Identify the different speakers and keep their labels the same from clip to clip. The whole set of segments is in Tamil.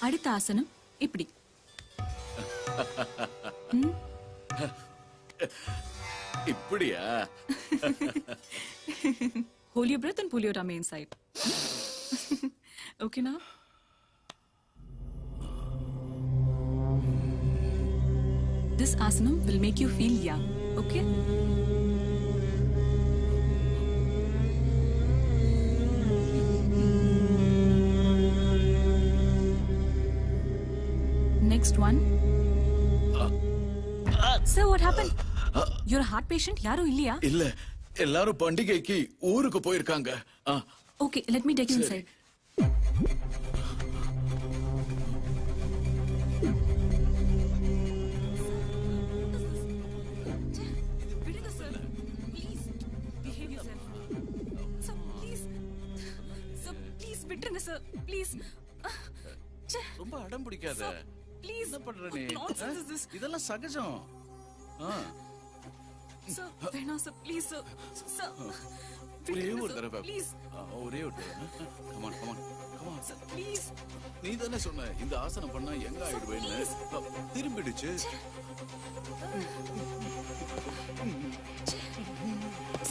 Speaker 1: அடுத்த ஆசனம் இப்படி.
Speaker 2: இப்படியா?
Speaker 1: Hold your breath and pull your tummy inside. Okay now? This asanam will make you feel young, okay? Next one. Sir, what happened? You're a heart patient? யாரும் இல்லையா?
Speaker 2: இல்ல, எல்லாரும் பண்டிகைக்கு ஊருக்கு போயிருக்காங்க.
Speaker 1: Okay, let me take you inside. விடுங்க sir. Please behave yourself. Sir, please. Sir, please விட்டுருங்க சார். Please.
Speaker 2: ரொம்ப அடம் பிடிக்காத.
Speaker 1: Please.
Speaker 2: என்ன பண்ற நீ?
Speaker 1: Nonsense is this?
Speaker 2: இதெல்லாம் சகஜம்.
Speaker 1: Sir, வேணாம் சார். Please sir. Sir.
Speaker 2: ஒரே ஒரு தடவை.
Speaker 1: Please.
Speaker 2: ஒரே ஒரு தடவை. Come on, come on. Come on.
Speaker 1: Sir, please.
Speaker 2: நீ தானே சொன்ன இந்த ஆசனம் பண்ணா எங்க ஆயிடுவேன்னு. திரும்பிடுச்சு.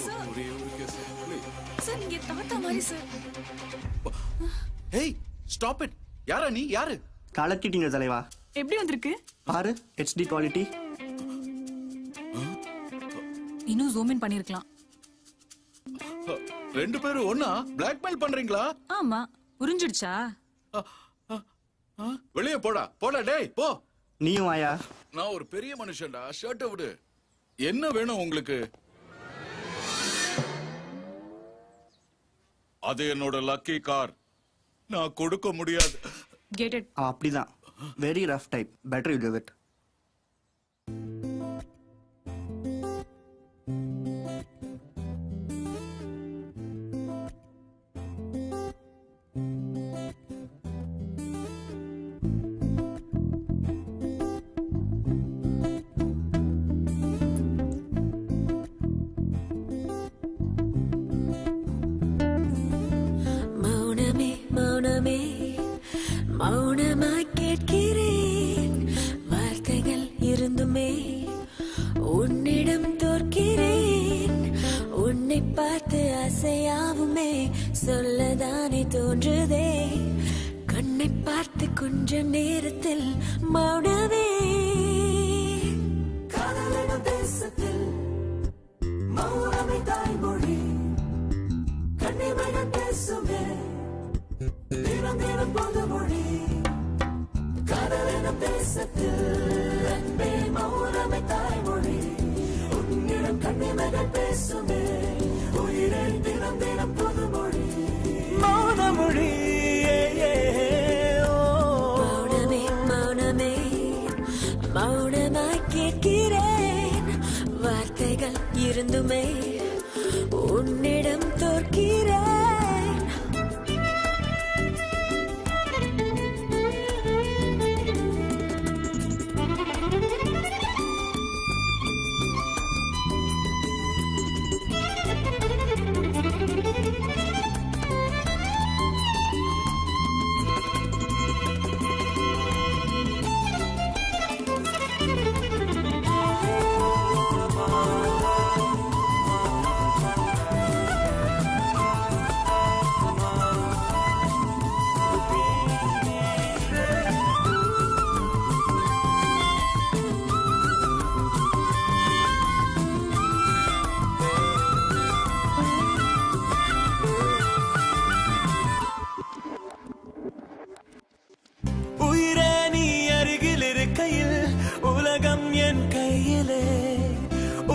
Speaker 1: Sir.
Speaker 2: ஒரே ஒரு கேஸ்.
Speaker 1: Sir, நீங்க தாத்தா மாதிரி சார்.
Speaker 2: Hey, stop it. யாரா நீ? யாரு?
Speaker 3: கலக்கிட்டீங்க தலைவா.
Speaker 1: எப்படி வந்திருக்கு?
Speaker 3: பாரு, HD குவாலிட்டி.
Speaker 1: இன்னும் ஜூம் இன் பண்ணிருக்கலாம்.
Speaker 2: ரெண்டு பேரும் ஒண்ணா பிளாக்மெயில் பண்றீங்களா?
Speaker 1: ஆமா, புரிஞ்சிடுச்சா?
Speaker 2: வெளியே போடா. போடா டேய், போ.
Speaker 3: நீயும் ஆயா.
Speaker 2: நான் ஒரு பெரிய மனுஷன்டா. ஷர்ட்டை விடு. என்ன வேணும் உங்களுக்கு? அது என்னோட லக்கி கார். நான் கொடுக்க முடியாது.
Speaker 1: Get it.
Speaker 3: அப்படிதான். Very rough type. Better you give it.
Speaker 4: மௌனமாய் கேட்கிறேன், வார்த்தைகள் இருந்துமே உன்னிடம் தோற்கிறேன். உன்னை பார்த்து ஆசையாவுமே சொல்லதானே தோன்றுதே. கண்ணை பார்த்து கொஞ்சம் நேரத்தில் மௌனமே. காதலின் தேசத்தில் மௌனமே தாய்மொழி. கண்ணிமைகள் பேசுமே தினம் தினம் பொதுமொழி. கடலினம் தேசத்தில் அன்பே மௌனமே தாய்மொழி. உன்னிடம் கண்ணிமைகள் பேசுமே உயிரை தினம் தினம் பொதுமொழி. மௌனமொழி. மௌனமே மௌனமே மௌனமாய் கேட்கிறேன், வார்த்தைகள் இருந்துமே உன்னிடம் தோற்கிறேன். உலகம் என் கையிலே,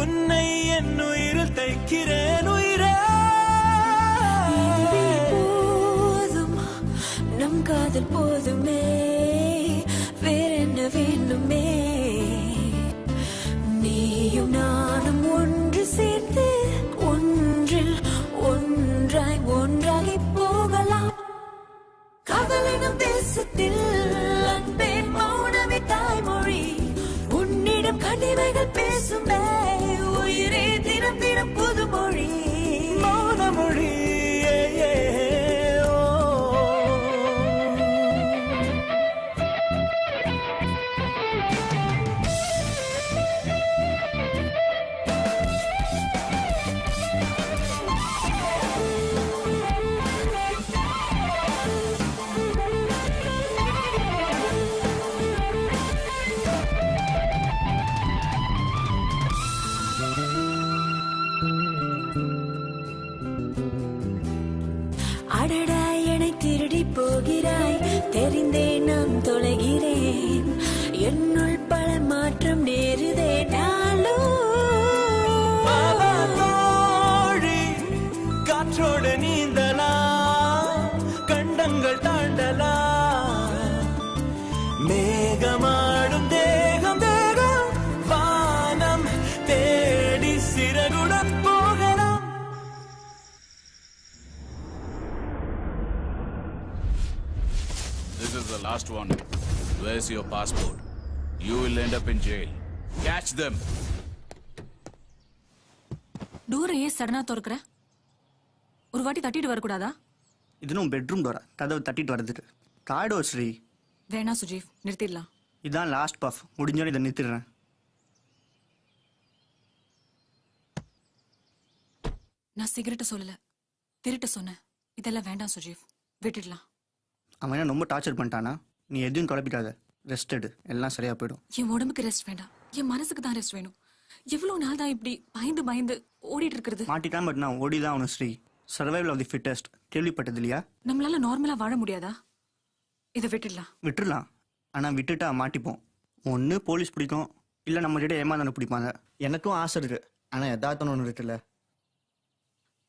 Speaker 4: உன்னை என் உயிரில் தைக்கிறேன். உயிரே போதும், நம் காதல் போதுமே, வேறென்ன வேண்டுமே. நீயும் நானும் ஒன்று சேர்ந்து ஒன்றில் ஒன்றாய் ஒன்றாகி போகலாம். காதலினும் தேசத்தில் அன்பே மௌனமே தாய்மொழி. உன்னிடம் கண்ணிமைகள் பேசுமே உயிரே தினம் தினம் புதுமொழி. மௌனமொழி. அடடா என்னை திருடி போகிறாய் தெரிந்தே நான் தொலைகிறேன் என்னுள் பல மாற்றம் நேருதே நாளும்
Speaker 5: தோழி காற்றோடு நீந்தலாம் கண்டங்கள் தாண்டலாம் மேகமாடும் தேகம் தேகம் வானம் தேடி சிறகுடன் போகலாம்.
Speaker 2: This is the last one. Where's your passport? You will end up in jail. Catch them.
Speaker 1: டோரை ஏன் சடனா திறக்கிற? ஒரு வாட்டி தட்டிட்டு வரக்கூடாதா?
Speaker 3: இதுனும் பெட்ரூம் டோரா கதவு தட்டிட்டு வருதுட்டு காடோ ஸ்ரீ.
Speaker 1: வேணா சுஜீவ், நிறுத்திடலாம்.
Speaker 3: இதான் லாஸ்ட் பஃப், முடிஞ்சோன்னு இதை நிறுத்திடுறேன்.
Speaker 1: நான் சிகரெட்டை சொல்லல, திருட்ட சொன்னேன். இதெல்லாம் வேண்டாம் சுஜீவ், விட்டுடலாம்.
Speaker 3: அவன் என்ன ரொம்ப டார்ச்சர் பண்ணிட்டானா? நீ எதையும் குழப்பிக்காத, ரெஸ்ட் எடு, எல்லாம் சரியா போயிடும்.
Speaker 1: என் உடம்புக்கு ரெஸ்ட் வேண்டாம், என் மனசுக்கு தான் ரெஸ்ட் வேணும். எவ்வளவு நாள் தான் இப்படி பயந்து பயந்து ஓடிட்டு இருக்கிறது?
Speaker 3: மாட்டிட்டான், பட் நான் ஓடிதான் அவனு Sri. Survival of the fittest கேள்விப்பட்டது இல்லையா?
Speaker 1: நம்மளால நார்மலா வாழ முடியாதா? இதை விட்டுடலாம்.
Speaker 3: விட்டுடலாம், ஆனால் விட்டுட்டா மாட்டிப்போம். ஒன்று போலீஸ் பிடிக்கும், இல்லை நம்ம கிட்ட ஏமாந்தானு பிடிப்பாங்க. எனக்கும் ஆசை இருக்கு, ஆனால் எதார்த்தம் ஒன்று இருக்குல்ல.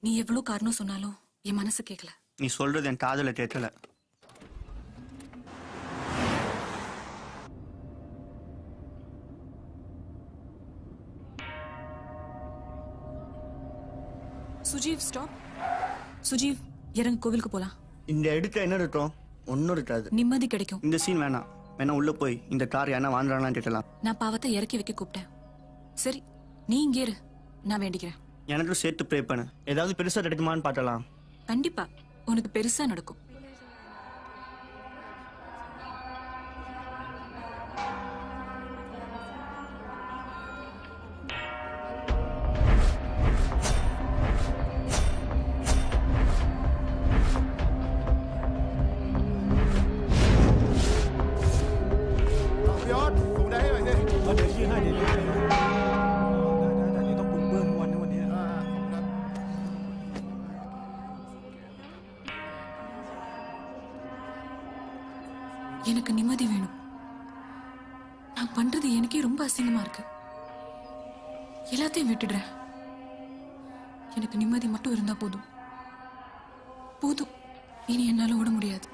Speaker 1: நீ எவ்வளவு காரணம் சொன்னாலும் என் மனசு கேட்கல.
Speaker 3: நீ சொல்றது என் காதல கேட்கல.
Speaker 1: சுஜீவ் ஸ்டாப். சுஜீவ் இறங்க, கோவிலுக்கு போலாம்.
Speaker 3: இந்த இடத்துல என்ன இருக்கும்? ஒன்றும் இருக்காது.
Speaker 1: நிம்மதி கிடைக்கும்.
Speaker 3: இந்த சீன் வேணாம். வேணா உள்ள போய் இந்த கார் யாரா வாழ்ந்துறாங்களான்னு கேட்கலாம்.
Speaker 1: நான் பாவத்தை இறக்கி வைக்க கூப்பிட்டேன். சரி, நீ இங்கே இரு, நான் வேண்டிக்கிறேன்.
Speaker 3: எனக்கும் சேர்த்து ப்ரே பண்ணு, ஏதாவது பெருசா கிடைக்குமான்னு பார்க்கலாம்.
Speaker 1: கண்டிப்பா உனக்கு பெருசா நடக்கும். எனக்கு நிம்மதி வேணும். நான் பண்றது எனக்கே ரொம்ப அசிங்கமா இருக்கு. எல்லாத்தையும் விட்டுடுறேன். எனக்கு நிம்மதி மட்டும் இருந்தா போதும். போதும், இனி என்னால ஓட முடியாது.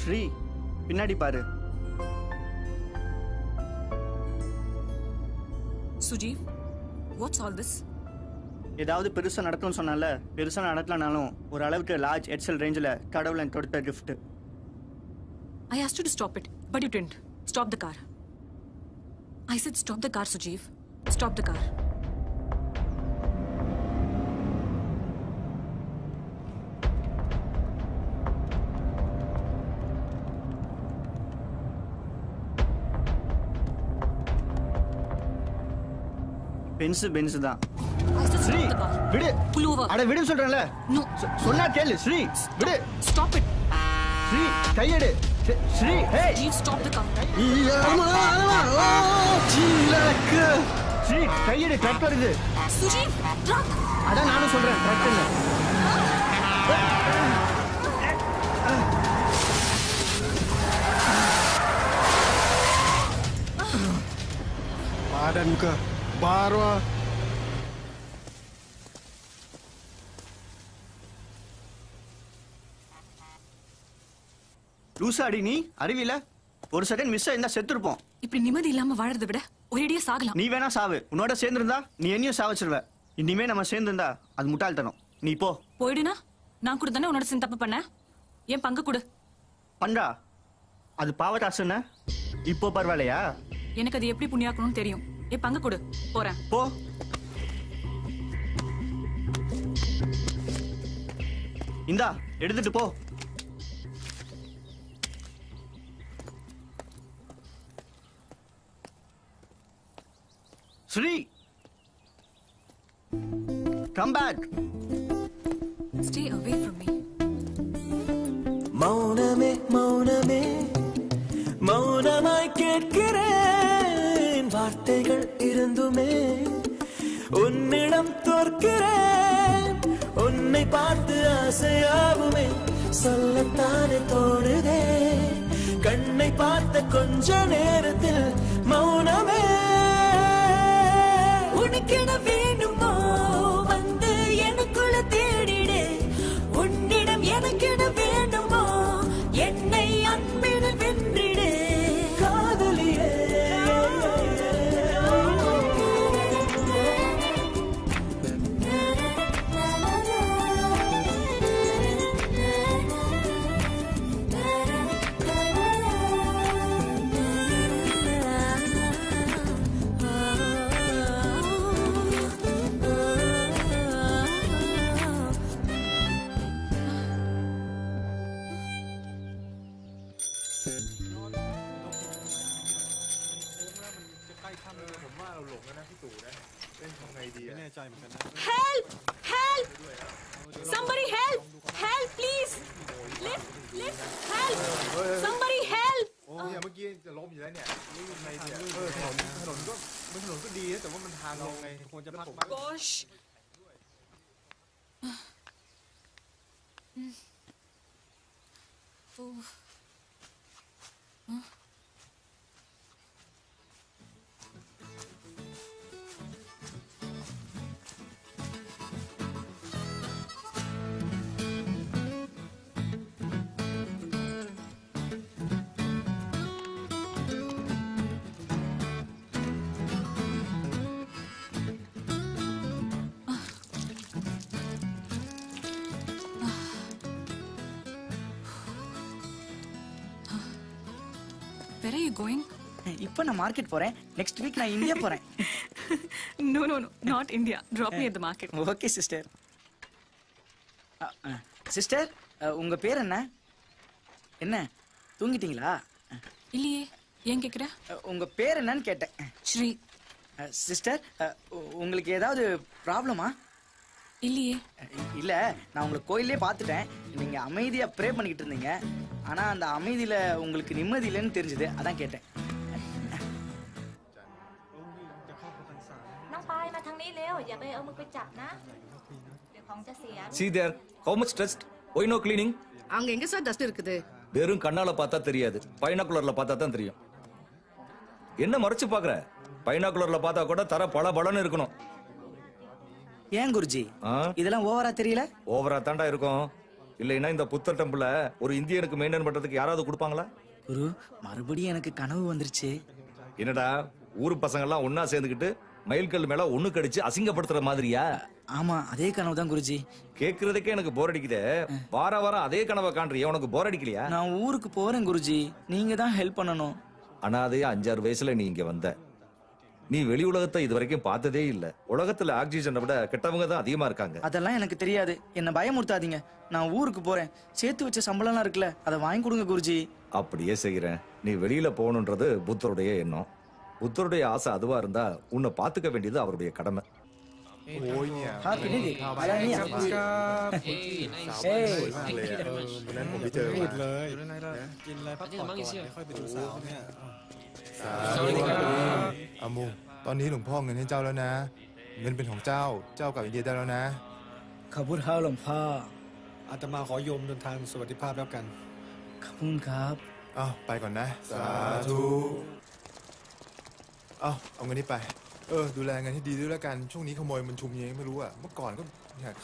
Speaker 3: ஸ்ரீ, பின்னாடி பாரு.
Speaker 1: சுஜீவ், வாட்ஸ் ஆல் திஸ்?
Speaker 3: ஏதாவது பெருசா நடக்கும்னு சொன்னால, பெருசா நடக்கலனாலும் ஒரு அளவுக்கு லார்ஜ் எக்ஸல் ரேஞ்சில் கடவுள் எனக்கு கொடுத்த gift.
Speaker 1: I asked you to stop it, but you didn't. Stop the car. I said stop the car, Sujeev. Stop the car.
Speaker 3: Benz தான்.
Speaker 1: I said
Speaker 3: Sri,
Speaker 1: stop the car.
Speaker 3: விடு.
Speaker 1: Pull over.
Speaker 3: அட விடு சொல்றேன்ல.
Speaker 1: No.
Speaker 3: சொன்னா கேளு ஸ்ரீ, விடு.
Speaker 1: Stop it.
Speaker 3: ஸ்ரீ, கையெடு. ஸ்ரீ, ஹே.
Speaker 1: Sujeev, stop the car.
Speaker 3: Sri, கையெடு, ட்ரக் வருது.
Speaker 1: Sujeev, truck.
Speaker 3: அதான் நானும் சொல்றேன், ட்ரக்னு.
Speaker 6: Badan muka baru.
Speaker 3: லூசாடி நீ, அறிவில ஒரு செகண்ட் மிஸ் ஆயிருந்தா செத்துருப்போம்.
Speaker 1: இப்படி நிம்மதி இல்லாம வாழறதை விட ஒரேடியா சாகலாம்.
Speaker 3: நீ வேணா சாவு, உன்னோட சேர்ந்திருந்தா நீ என்னையும் சாவச்சிருவ. இனிமே நம்ம சேர்ந்திருந்தா அது முட்டாள்தனம். நீ போ.
Speaker 1: போயிடுனா நான் கூட தானே உன்னோட சேர்ந்து தப்பு பண்ண. என் பங்கு கொடு.
Speaker 3: பண்றா, அது பாவராசுன்னு. இப்போ பரவாயில்லையா?
Speaker 1: எனக்கு அது எப்படி புண்ணியாக்கணும்னு தெரியும். என் பங்கு கொடு, போறேன்.
Speaker 3: போ. இந்தா எடுத்துட்டு போ. Sri, come back.
Speaker 1: Stay away from me.
Speaker 5: மௌனமே மௌனமே மௌனமாய் கேட்கிறேன், வார்த்தைகள் இருந்துமே உன்னிடம் தோற்கிறேன். உன்னை பார்த்து ஆசையாகுமே, சொல்லத்தானே தோணுதே. கண்ணை பார்த்த கொஞ்ச நேரத்தில் மௌனமே.
Speaker 4: உனக்கென வேணுமோ வந்து எனக்குள்ள தேடிடு. உன்னிடம் எனக்கென வேணுமோ என்னை அன்பில் வென்றிடு.
Speaker 5: காதலியே
Speaker 1: Help! Help! Somebody help! Help, please! Lift! Lift! Help! Somebody help!
Speaker 6: โอ้เนี่ยเมื่อกี้จะล้มอยู่แล้วเนี่ยนี่ยังไงเนี่ยถนนก็ดีนะแต่ว่ามันทางลงไงควรจะพักบ้าง
Speaker 1: Gosh! Oh. Where are you going?
Speaker 7: இப்போ நான் மார்க்கெட் போறேன். நெக்ஸ்ட் வீக் நான் இந்தியா போறேன்.
Speaker 1: No, not India. Drop me at the market.
Speaker 7: Okay sister. Sister, உங்க பேர் என்ன? என்ன தூங்கிட்டீங்களா?
Speaker 1: இல்லையே, ஏன் கேக்குற?
Speaker 7: உங்க பேர் என்னன்னு கேட்டேன்.
Speaker 1: ஸ்ரீ.
Speaker 7: சிஸ்டர், உங்களுக்கு ஏதாவது ப்ராப்ளமா?
Speaker 1: இல்லையே.
Speaker 7: இல்ல, நான் உங்களை கோயிலே பார்த்துட்டேன். நீங்க அமைதியா ப்ரே பண்ணிக்கிட்டு இருந்தீங்க. ஆனா அந்த அமைதியில உங்களுக்கு நிம்மதி இல்லைன்னு தெரிஞ்சது, அதான் கேட்டேன்.
Speaker 8: น้องปายมาทางนี้เร็วอย่าไปเอามือไปจับนะเดี๋ยวของจะเสีย
Speaker 9: See there, how much dust? Why no cleaning?
Speaker 10: அங்க எங்க சார் டஸ்ட் இருக்குது?
Speaker 9: வெறும் கண்ணால பார்த்தா தெரியாது, பைனாகுலர்ல பார்த்தா தான் தெரியும். என்ன மறைச்சு பாக்குற? பைனாகுலர்ல பார்த்தா கூட தர பல பலன்னு இருக்கணும்.
Speaker 7: ஏன் குருஜி இதெல்லாம் ஓவரா தெரியல?
Speaker 9: ஓவரா தாண்டா இருக்கும். இல்லைன்னா இந்த புத்தர் டெம்பிள ஒரு இந்தியனுக்கு மெயின்டைன் பண்றதுக்கு யாராவது கொடுப்பாங்களா?
Speaker 7: குரு, மறுபடியும் எனக்கு கனவு வந்துருச்சு.
Speaker 9: என்னடா ஊரு பசங்க எல்லாம் ஒன்னா சேர்ந்துக்கிட்டு மயில்கல் மேல ஒண்ணு கடிச்சு அசிங்கப்படுத்துற மாதிரியா?
Speaker 7: ஆமா, அதே கனவு தான் குருஜி.
Speaker 9: கேக்குறதுக்கே எனக்கு போர் அடிக்குதே. வார வாரம் அதே கனவை காண்றியா? உனக்கு போர் அடிக்கலையா?
Speaker 7: நான் ஊருக்கு போறேன் குருஜி, நீங்க தான் ஹெல்ப் பண்ணணும்.
Speaker 9: அனாதையா 5-6 வயசுல நீ இங்க வந்த. நீ வெளி உலகத்தை இது வரைக்கும் பார்த்ததே இல்ல. உலகத்துல ஆக்சிஜனை விட கெட்டவங்க தான் அதிகமா இருக்காங்க.
Speaker 7: அதெல்லாம் எனக்கு தெரியாது, என்ன பயமுறுத்தாதீங்க. நான் ஊருக்கு போறேன், சேர்த்து வச்ச சம்பளம்லாம் இருக்குல்ல, அதை வாங்கி கொடுங்க குருஜி.
Speaker 9: அப்படியே செய்யறேன். நீ வெளியில போகணுன்றது புத்தருடைய எண்ணம். புத்தருடைய ஆசை அதுவா இருந்தா உன்னை பாத்துக்க வேண்டியது அவருடைய கடமை.
Speaker 6: โอ้ยเนี่ย
Speaker 7: อะไรเนี่ย
Speaker 6: สวยมากเลยอ่ะวันนั้นผมไปเจอมาเลยกินอะไรพักผ่อนก่อนค่อยไปดูสาวเนี่ยอามูตอนนี้หลวงพ่อเงินให้เจ้าแล้วนะเงินเป็นของเจ้ากลับอินเดียได้แล้วนะ
Speaker 7: ขอบคุณครับหลวงพ่อ
Speaker 6: อาตมาขอโยมเดินทางสวัสดิภาพแล้วกัน
Speaker 7: ขอบคุณครับ
Speaker 6: อ้าวไปก่อนนะสาธุเอาเงินนี้ไปดูแลเงินให้ดีด้วยแล้วกันช่วงนี้ขโมยมันชุมยังไม่รู้อ่ะเมื่อก่อนก็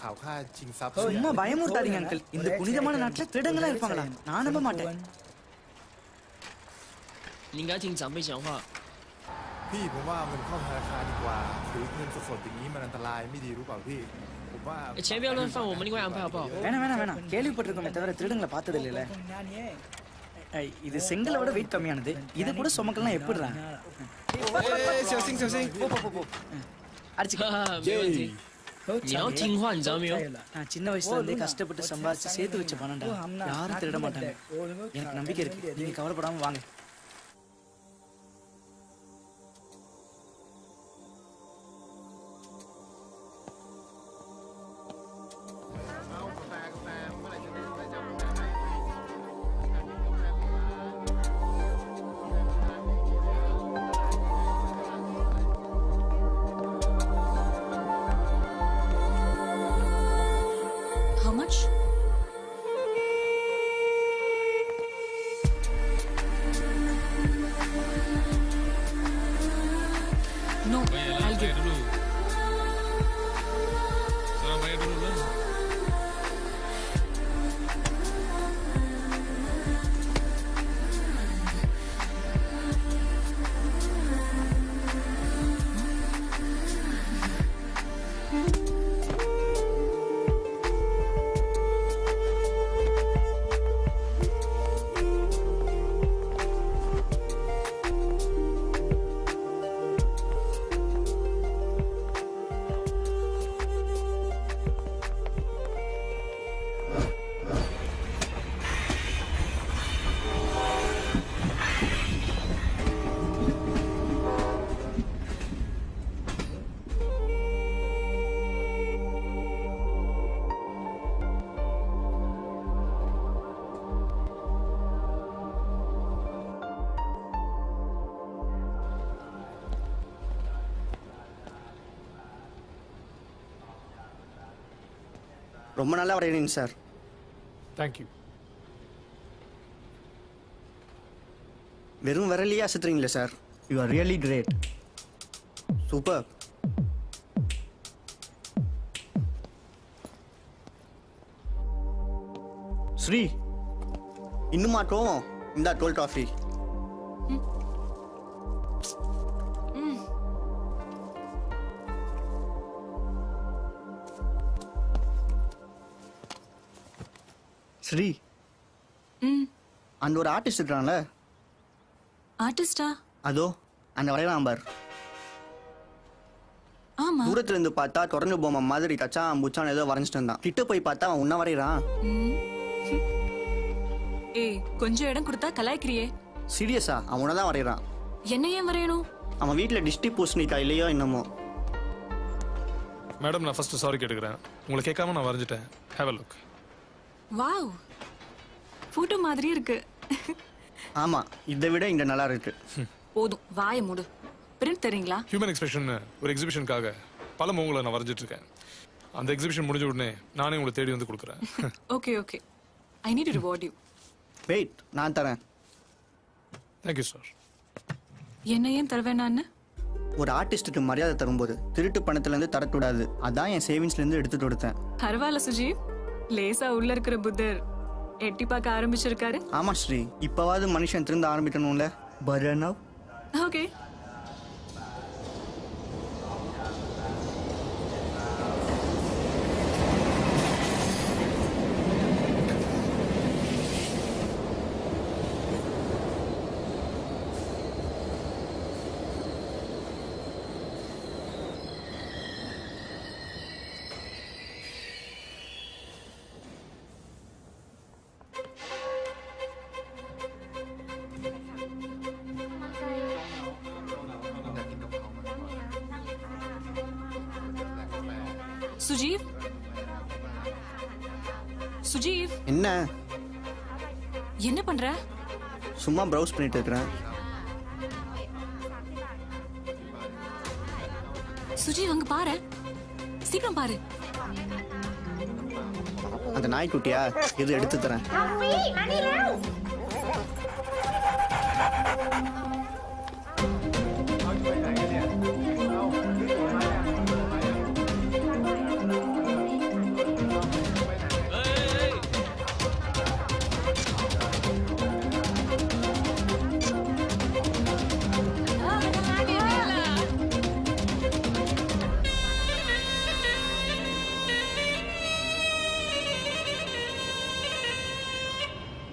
Speaker 6: ข่าวฆ่าชิงทรัพย์
Speaker 7: சும்மா பயமுறுத்தாதீங்க அங்கிள். இந்த புனிதமான நாட்டுல திருடங்களா இருப்பாங்களா? நான் நம்ப மாட்டேன்.
Speaker 11: 你应该听长辈讲话。
Speaker 6: พี่ผมว่ามันเข้าธนาคารดีกว่าถือเงินสดๆอย่างนี้มันอันตรายไม่ดีรู้เปล่าพี่ผมว่า
Speaker 11: 钱不要乱放，我们另外安排好不好？
Speaker 7: வேணாம், கேள்விப்பட்டிருக்கோமே தவிர திருடங்களை பார்த்தது இல்லைல்ல. இது செங்கலை விட வெயிட் கம்மியானது. இது கூட சுமக்கலாம் எப்படிடா? போ.
Speaker 11: 没问题。你要听话，你知道没有？
Speaker 7: நான் சின்ன வயசுல இருந்தே கஷ்டப்பட்டு சம்பாதிச்சு சேர்த்து வச்ச பணம்டா. யாரும் திருட மாட்டாங்க. எனக்கு நம்பிக்கை இருக்கு. நீங்க கவலைப்படாம வாங்க.
Speaker 1: How much? No, I'll give.
Speaker 3: ரொம்ப நல்லா வரைகிறீங்க சார்.
Speaker 6: தேங்க்யூ.
Speaker 3: வெறும் விரலையே அசத்துறீங்களே சார். You are really great. Super. Sri இன்னும் மாட்டோம் இந்த 12 ட்ராஃபி. ஸ்ரீ அந்த ஒரு ஆர்டிஸ்ட் இருக்கான்ல,
Speaker 1: ஆர்டிஸ்டா?
Speaker 3: அதோ அந்த வரையலாம் பார்.
Speaker 1: ஆமா.
Speaker 3: தூரத்துல இருந்து பார்த்தா தொடர்ந்து பொம்மை மாதிரி கச்சான் புச்சான் ஏதோ வரைஞ்சிட்டு இருந்தான். கிட்ட போய் பார்த்தா அவன் உன்ன வரைகிறான்.
Speaker 1: ஏய், கொஞ்சம் இடம் கொடுத்தா கலாய்க்கிறியே.
Speaker 3: சீரியஸா அவன் உன்னதான் வரைகிறான்.
Speaker 1: என்ன ஏன் வரையணும்?
Speaker 3: அவன் வீட்டில் டிஸ்ட்ரிக் பூசணிக்கா இல்லையோ என்னமோ.
Speaker 6: மேடம், நான் ஃபர்ஸ்ட் சாரி கேட்டுக்கிறேன். உங்களை கேட்காம நான் வரைஞ்சிட்டேன். Have a look.
Speaker 1: Wow, photo மாதிரி இருக்கு.
Speaker 3: ஆமா, இதை விட இங்க நல்லா இருக்கு.
Speaker 1: போதும், வாயை மூடு. பிரிண்ட் தரீங்களா?
Speaker 6: ஹியூமன் எக்ஸ்பிரஷன் ஒரு எக்ஸிபிஷனுக்காக பல முகங்களை நான் வரைஞ்சிட்டு இருக்கேன். அந்த எக்ஸிபிஷன் முடிஞ்ச உடனே நானே உங்களை தேடி வந்து கொடுக்குறேன்.
Speaker 1: Okay okay, I need to reward you.
Speaker 3: Wait, நான் தரேன்.
Speaker 6: Thank you sir.
Speaker 1: என்ன ஏன் தருவேன்?
Speaker 3: ஒரு ஆர்டிஸ்டுக்கு மரியாதை தரும்போது திருட்டு பணத்துலேருந்து தரக்கூடாது. அதான் என் சேவிங்ஸ்லேருந்து எடுத்துட்டு கொடுத்தேன்.
Speaker 1: பரவாயில்ல சுஜீவ், லேசா உள்ள இருக்கிற புத்தர் எட்டி பார்க்க ஆரம்பிச்சிருக்காரு.
Speaker 3: ஆமா ஸ்ரீ, இப்பவாவது மனுஷன் திருந்த ஆரம்பிக்கணும்ல. பரணா
Speaker 1: ஓகே. சுஜீவ், சுஜீவ்,
Speaker 3: என்ன
Speaker 1: என்ன பண்ற?
Speaker 3: சும்மா ப்ரௌஸ் பண்ணிட்டு இருக்கிறேன்.
Speaker 1: சுஜீவ், அங்க பாரு, சீக்கிரம் பாரு.
Speaker 3: அந்த நாய்க்குட்டியா, இது எடுத்து தரேன்.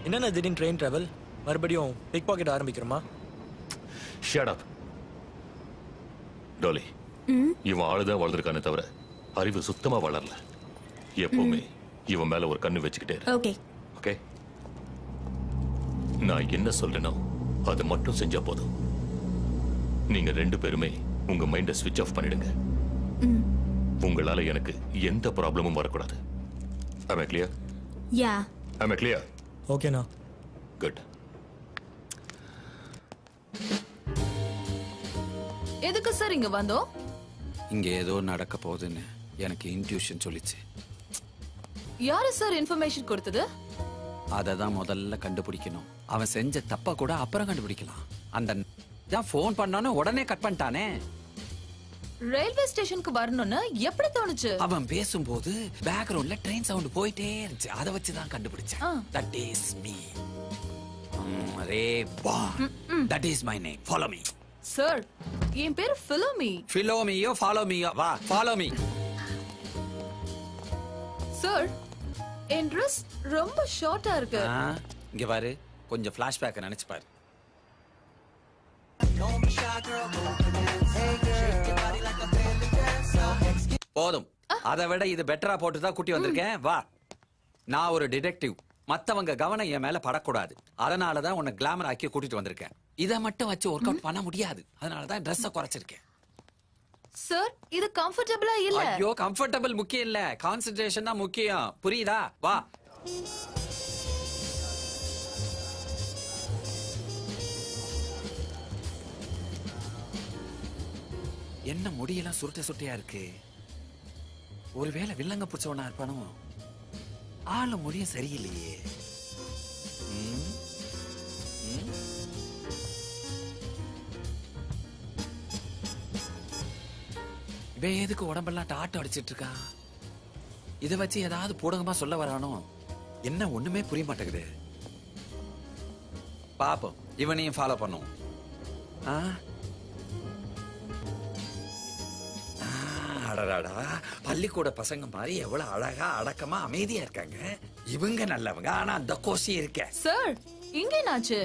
Speaker 5: என்னென்ன திடீர்னு ட்ரெயின் ட்ராவல்? மறுபடியும் பிக் பாக்கெட் ஆரம்பிக்கிறோமா?
Speaker 10: Shut up Dolly. இவன் ஆளுதான் வளர்ந்துருக்கானே தவிர அறிவு சுத்தமா வளரல. எப்பவுமே இவன் மேல ஒரு கண்ணு வச்சுக்கிட்டே இரு.
Speaker 8: ஓகே.
Speaker 10: ஓகே? நான் என்ன சொல்றேனோ அதை மட்டும் செஞ்சா போதும். நீங்க 2 பேருமே உங்க மைண்ட ஸ்விட்ச் ஆஃப் பண்ணிடுங்க. உங்களால எனக்கு எந்த ப்ராப்ளமும் வரக்கூடாது. Am I clear?
Speaker 8: Yeah.
Speaker 10: Am I clear?
Speaker 5: ஓகேண்ணா.
Speaker 10: Good.
Speaker 1: எதுக்கு சார் இங்க வந்தோம்?
Speaker 12: இங்க ஏதோ நடக்க போகுதுன்னு எனக்கு இன்ட்யூஷன் சொல்லிச்சு.
Speaker 1: யாரு சார் இன்ஃபர்மேஷன் கொடுத்தது?
Speaker 12: அதை தான் முதல்ல கண்டுபிடிக்கணும். அவன் செஞ்ச தப்ப கூட அப்புறம் கண்டுபிடிக்கலாம். அந்த தான் ஃபோன் பண்ணானே உடனே கட் பண்ணிட்டானே.
Speaker 1: ரயில்வே ஸ்டேஷனுக்கு வரணும்னு எப்படி தோணுச்சு?
Speaker 12: அவன் பேசும்போது பேக்ரவுண்ட்ல ட்ரெயின் சவுண்ட் போயிட்டே இருந்துச்சு. அதை வச்சு தான் கண்டுபிடிச்சேன். That is me. Reva. That is my name. Follow me.
Speaker 1: Sir, என் பேரு ஃபிலோமி.
Speaker 12: ஃபாலோ மீயோ ஃபாலோ மீயோ வா ஃபாலோ மீ.
Speaker 1: சார், என் ட்ரெஸ் ரொம்ப ஷார்ட்டா இருக்கு.
Speaker 12: இங்க பாரு, கொஞ்சம் ஃபிளாஷ்பேக் நினைச்சு பாரு. போதும். அதை விட இது பெட்டரா போட்டு தான் கூட்டி வந்திருக்கேன். வா. நான் ஒரு டிடெக்டிவ். மத்தவங்க கவனம் என் மேல படக்கூடாது. அதனாலதான் உன்னை கிளாமர் ஆக்கி கூட்டிட்டு வந்திருக்கேன். இதை மட்டும் வச்சு ஒர்க் அவுட் பண்ண முடியாது. அதனாலதான் ட்ரெஸ்ஸை குறைச்சிருக்கேன்.
Speaker 1: சார், இது கம்ஃபர்டபிளா இல்ல.
Speaker 12: ஐயோ, கம்ஃபர்டபிள் முக்கியம் இல்ல, கான்சென்ட்ரேஷன் தான் முக்கியம். புரியுதா? வா. என்ன முடியெல்லாம் சுருட்ட சுட்டையா இருக்கு? ஒருவேளை வில்லங்க பிடிச்சவனா இருப்பானோ? ஆள முடியும் சரியில்லையே. இவன் எதுக்கு உடம்பெல்லாம் டாட்டு அடிச்சிட்டு இருக்கான்? இதை வச்சு ஏதாவது பூடகமா சொல்ல வரானோ? என்ன ஒண்ணுமே புரிய மாட்டேங்குது. பாப்போம், இவனையும் ஃபாலோ பண்ணும். அடராடா, பள்ளிக்கூட பசங்க மாதிரி எவ்வளவு அழகா அடக்கமா அமைதியா இருக்காங்க. இவங்க நல்லவங்க, ஆனா அந்த கோஷி இருக்க.
Speaker 1: சார், இங்க என்னாச்சு?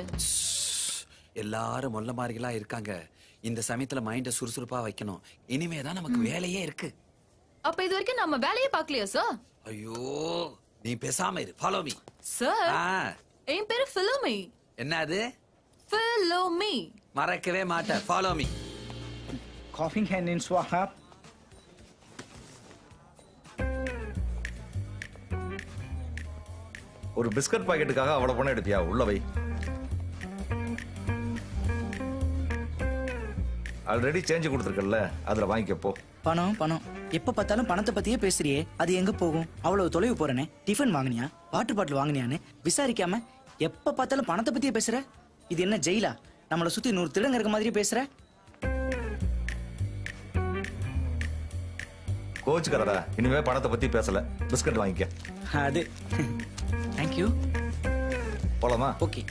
Speaker 12: எல்லாரும் மொல்ல மாதிரிகளா இருக்காங்க. இந்த சமயத்துல மைண்ட சுறுசுறுப்பா வைக்கணும். இனிமேதான் நமக்கு வேலையே இருக்கு.
Speaker 1: அப்ப இது வரைக்கும் நம்ம வேலையே பார்க்கலையா சார்?
Speaker 12: ஐயோ, நீ பேசாம இரு. Follow me.
Speaker 1: சார், என் பேரு ஃபிலோமி.
Speaker 12: என்னது?
Speaker 1: ஃபிலோமி.
Speaker 12: மறக்கவே மாட்டேன். Follow me.
Speaker 7: காஃபிங் ஹேண்ட் இன் ஸ்வாஹா.
Speaker 9: ஒரு பிஸ்கட் பாக்கெட்டுக்காக அவ்வளவு பணம் எடுப்பியா? உள்ள வை. ஆல்ரெடி சேஞ்ச் கொடுத்துருக்கல, அதுல வாங்கிக்க போ.
Speaker 7: பணம் பணம் எப்ப பார்த்தாலும் பணத்தை பத்தியே பேசுறியே, அது எங்க போகும்? அவ்வளவு தொலைவு போறனே. டிஃபன் வாங்கினியா, வாட்டர் பாட்டில் வாங்கினியான்னு விசாரிக்காம எப்ப பார்த்தாலும் பணத்தை பத்தியே பேசுற. இது என்ன ஜெயிலா? நம்மள சுத்தி 100 திருடங்க இருக்க மாதிரியே பேசுற.
Speaker 9: கோச்சுக்கறடா, இனிமே பணத்தை பத்தி பேசல. பிஸ்கட் வாங்கிக்க.
Speaker 7: அது தேங்க் யூ.
Speaker 9: போலாமா?
Speaker 7: ஓகே.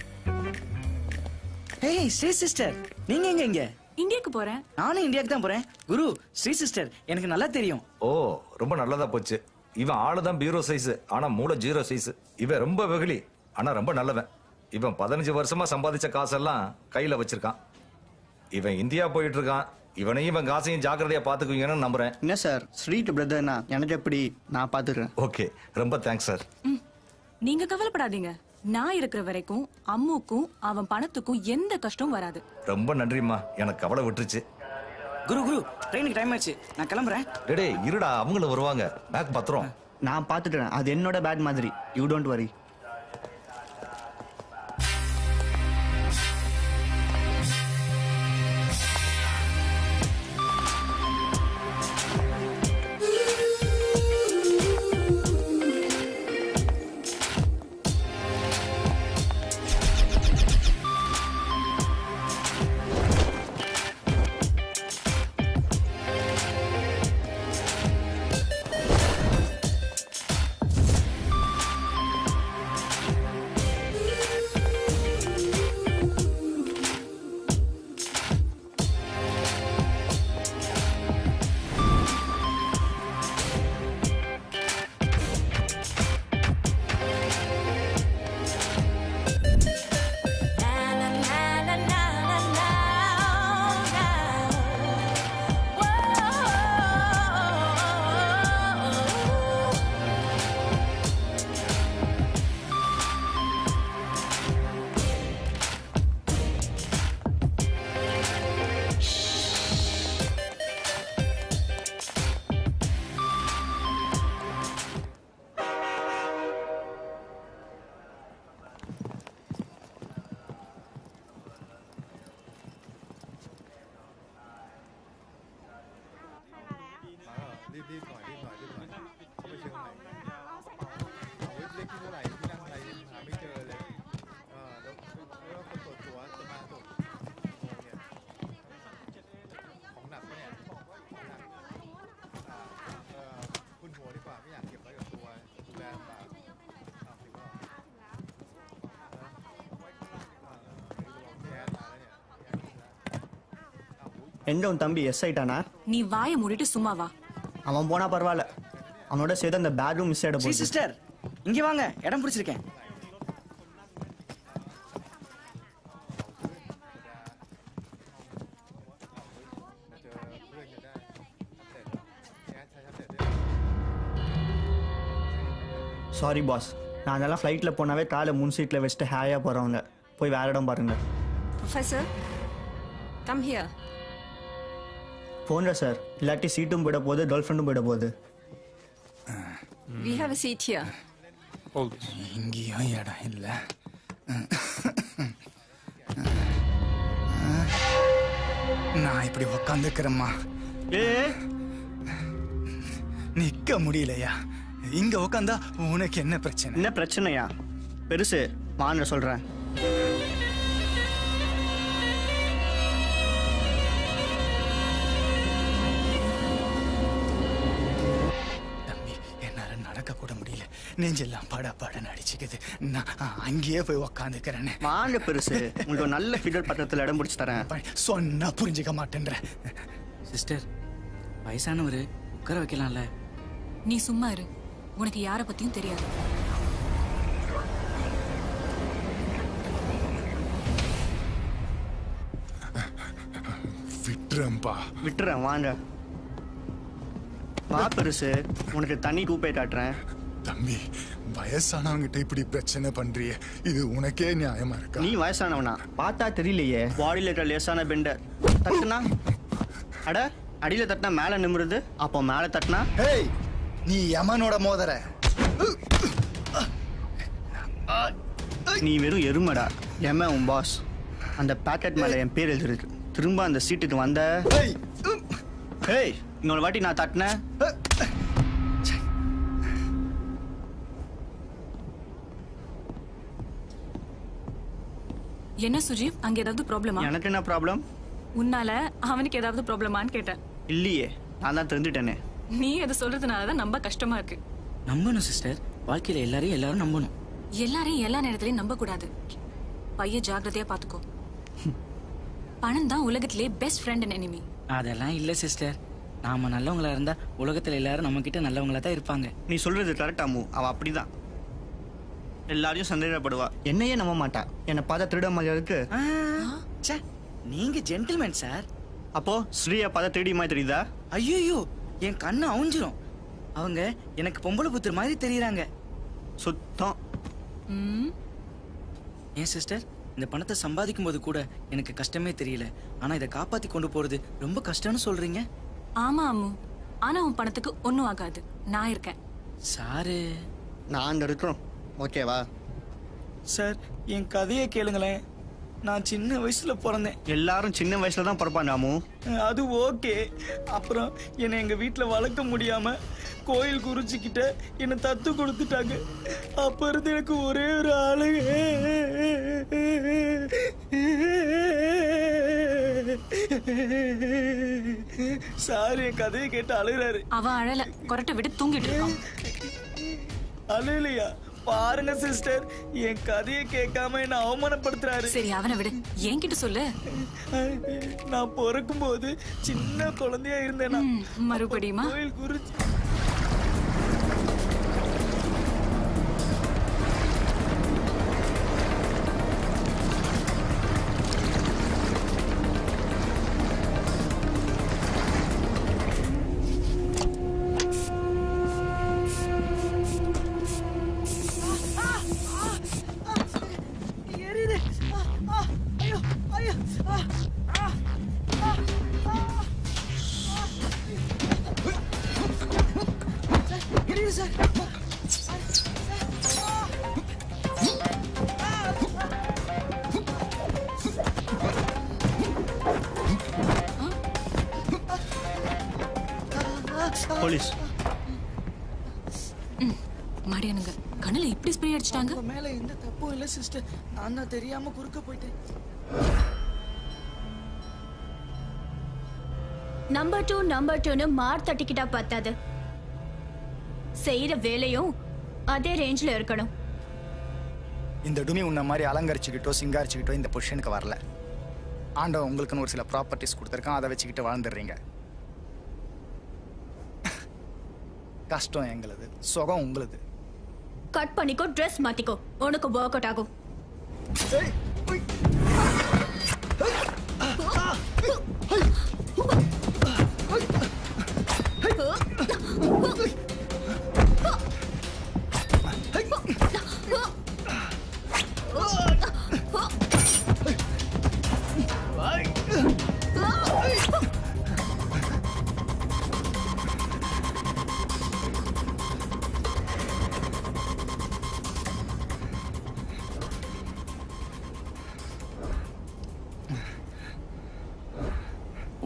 Speaker 7: ஏய் ஸ்ரீ சிஸ்டர், நீங்க எங்க? இங்க
Speaker 1: இந்தியாக்கு போறேன்.
Speaker 7: நானும் இந்தியாக்கு தான் போறேன். குரு, ஸ்ரீ சிஸ்டர் எனக்கு நல்லா தெரியும்.
Speaker 9: ஓ, ரொம்ப நல்லதா போச்சு. இவன் ஆளுதான் பீரோ சைஸ், ஆனா மூளை 0 சைஸ். இவன் ரொம்ப வெகுளி, ஆனா ரொம்ப நல்லவன். இவன் 15 வருஷமா சம்பாதிச்ச காசெல்லாம் கையில வச்சிருக்கான். இவன் இந்தியா போயிட்டு இருக்கான். இவனையும் இவன் காசையும் ஜாக்கிரதையா பாத்துக்குவீங்கன்னு நம்புறேன்.
Speaker 3: என்ன சார், ஸ்வீட் பிரதர்னா எனக்கு எப்படி? நான் பாத்துக்கிறேன்.
Speaker 9: ஓகே, ரொம்ப தேங்க்ஸ் சார்.
Speaker 1: நீங்க கவலைப்படாதீங்க. நான் இருக்கிற வரைக்கும் அம்முக்கும் அவன் பணத்துக்கும் எந்த கஷ்டமும் வராது.
Speaker 9: ரொம்ப நன்றிம்மா, எனக்கு கவலை விட்டுருச்சு.
Speaker 7: குரு குரு, ட்ரெயினுக்கு டைம் ஆச்சு, நான் கிளம்புறேன்.
Speaker 9: டேடே இருடா, அவங்களும் வருவாங்க. பேக் பத்திரம்.
Speaker 3: நான் பாத்துக்கிறேன். அது என்னோட பேட் மாதிரி. You don't worry. எங்க உன் தம்பி எஸ் ஆயிட்டானா?
Speaker 1: நீ வாயை மூடிட்டு சும்மா வா.
Speaker 3: அவன் போனா பரவாயில்ல, அவனோட சேர்த்து அந்த பேட்ரூம் மிஸ் ஆயிட போகுது.
Speaker 7: சிஸ்டர் இங்க வாங்க, இடம் பிடிச்சிருக்கேன்.
Speaker 3: சாரி பாஸ், நான் அதெல்லாம் ஃப்ளைட்டில் போனாவே காலை முன் சீட்டில் வச்சுட்டு ஹேயாக போகிறவங்க. போய் வேற இடம் பாருங்க.
Speaker 1: Professor come here.
Speaker 3: போன்ற சார், இல்லாட்டி சீட்டும் போயிட போகுது, கேர்ள் ஃப்ரெண்டும் போயிட போகுது.
Speaker 1: We have a seat here.
Speaker 6: இங்கேயும் இடம் இல்லை. நான் இப்படி உக்காந்துக்கிறேம்மா. நிக்க முடியலையா? இங்க உக்காந்தா உனக்கு என்ன பிரச்சனை?
Speaker 3: என்ன பிரச்சனையா? பெருசு வாங்க சொல்றேன்.
Speaker 6: தம்பி, என்னால நடக்க கூட முடியல. நெஞ்செல்லாம் பாடன்னு அடிச்சுக்குது. நான் அங்கேயே போய் உக்காந்துக்கிறேன்னு.
Speaker 3: வாங்க பெருசு, உங்களுக்கு நல்ல ஃபிகர் பக்கத்தில் இடம் பிடிச்சி தரேன்.
Speaker 6: சொன்னா புரிஞ்சுக்க மாட்டேன்ற.
Speaker 7: சிஸ்டர், வயசானவர் உட்கார வைக்கலாம்ல?
Speaker 1: நீ சும்மா இரு, உனக்கு யாரை பத்தியும் தெரியாது.
Speaker 3: விட்டுறேன் வாங்க. வா பெருசு, உனக்கு தண்ணி கூப்பை காட்டுறேன்.
Speaker 6: தம்பி, வயசானவங்கிட்ட இப்படி பிரச்சனை பண்றியே, இது உனக்கே நியாயமா இருக்கா?
Speaker 3: நீ வயசானவனா? பார்த்தா தெரியலையே. பாடியில் இருக்கிற லேசான பெண்டர். தட்டுனா அட, அடியில் தட்டினா மேலே நிமிருது, அப்போ மேலே தட்டினா
Speaker 6: ஹேய், நீ யமனோட மோதர.
Speaker 3: நீ வெறும் எருமடா. எம்ம உன் பாஸ். அந்த பேக்கெட் மேலே என் பேர் எழுதிருக்கு. திரும்ப அந்த சீட்டுக்கு வந்த ஹேய், இன்னொரு வாட்டி நான் தட்டினேன்.
Speaker 1: என்ன சுஜீவ், அங்க ஏதாவது ப்ராப்ளமா?
Speaker 3: எனக்கு என்ன ப்ராப்ளம்?
Speaker 1: உன்னால அவனுக்கு ஏதாவது ப்ராப்ளமான்னு கேட்டேன்.
Speaker 3: இல்லையே, நான் தான் தெரிஞ்சுட்டேனே.
Speaker 1: நீ அதை சொல்றதுனாலதான் நம்ப கஷ்டமா இருக்கு.
Speaker 7: நம்பணும் சிஸ்டர், வாழ்க்கையில எல்லாரும் நம்பணும்.
Speaker 1: எல்லாரையும் எல்லா நேரத்திலையும் நம்ப கூடாது. பையன் ஜாக்கிரதையா பாத்துக்கோ. பணம் தான் உலகத்திலே பெஸ்ட் ஃப்ரெண்ட் அண்ட் எனிமி.
Speaker 7: அதெல்லாம் இல்ல சிஸ்டர், நாம நல்லவங்களா இருந்தா உலகத்துல எல்லாரும் நம்ம கிட்ட நல்லவங்களா தான் இருப்பாங்க.
Speaker 3: நீ சொல்றது கரெக்டாமு, அவ அப்படிதான். எல்லாரையும் சந்தேகப்படுவா, என்னையே நம்ப மாட்டா. என்னை பார்த்தா திருட மாதிரி இருக்கு.
Speaker 7: நீங்க ஜென்டில்மேன் சார்.
Speaker 3: அப்போ ஸ்ரீயா பார்த்தா திருடி மாதிரி தெரியுதா?
Speaker 7: ஐயோ, என் கண்ணு அவுஞ்சிரும். அவங்க எனக்கு பொம்பளை புத்தர் மாதிரி தெரியுறாங்க.
Speaker 3: சுத்தம்.
Speaker 7: ஏன் சிஸ்டர், இந்த பணத்தை சம்பாதிக்கும் போது கூட எனக்கு கஷ்டமே தெரியல. ஆனா இதை காப்பாத்தி கொண்டு போறது ரொம்ப கஷ்டம்னு சொல்றீங்க.
Speaker 1: ஆமா அம்மு, ஆனா உன் பணத்துக்கு ஒன்னும் ஆகாது. நான் இருக்கேன்.
Speaker 7: சாரு,
Speaker 3: நாங்க இருக்கிறோம், ஓகேவா?
Speaker 7: சார், என் கதையை கேளுங்களேன். நான் சின்ன வயசுல பிறந்தேன்.
Speaker 3: எல்லாரும் சின்ன வயசுல தான் பிறப்பாங்க அம்மு.
Speaker 7: அது ஓகே. அப்புறம் என்னை எங்க வீட்டுல வளர்க்க முடியாம கோயில் குறிச்சிக்கிட்ட என்னை தத்து கொடுத்துட்டாங்க. அப்ப இருந்து எனக்கு ஒரே ஒரு ஆளு. சார், என் கதையை கேட்டு அழுகிறாரு.
Speaker 1: அவன் அழல, கொரட்டை விட்டு தூங்கிட்டு இருக்கான்.
Speaker 7: அழுலையா? பாருங்க சிஸ்டர், என் கதையை கேட்காம என்ன அவமானப்படுத்துறாரு.
Speaker 1: சரி, அவனை விடு, என்கிட்ட சொல்லு.
Speaker 7: நான் பிறக்கும் போது சின்ன குழந்தையா இருந்தேனா?
Speaker 1: மறுபடியுமா?
Speaker 7: கோயில் குறிச்சி
Speaker 3: போலீஸ்.
Speaker 1: மாடியானுங்க கண்ணுல இப்படி ஸ்ப்ரே அடிச்சிட்டாங்க.
Speaker 7: மேல எந்த தப்பும் இல்ல சிஸ்டர், நான் தான் தெரியாம குறுக்க போயிட்டேன்.
Speaker 8: நம்பர் 2 மார் தட்டிக்கிட்டா பத்தாது. செய்யற வேலையும் அதே ரேஞ்ச்ல இருக்கணும்.
Speaker 6: இந்த டுமி உன்ன மாதிரி அலங்கரிச்சுக்கிட்டோ சிங்காரிச்சுக்கிட்டோ இந்த பொசிஷனுக்கு வரல. ஆண்டவன் உங்களுக்குன்னு ஒரு சில ப்ராப்பர்ட்டிஸ் கொடுத்துருக்கான், அதை வச்சுக்கிட்டு வாழ்ந்துடுறீங்க. கஷ்டம் எங்களுது, சுகம் உங்களுது.
Speaker 1: கட் பண்ணிக்கோ, ட்ரெஸ் மாத்திக்கோ, உனக்கு ஒர்க் அவுட் ஆகும்.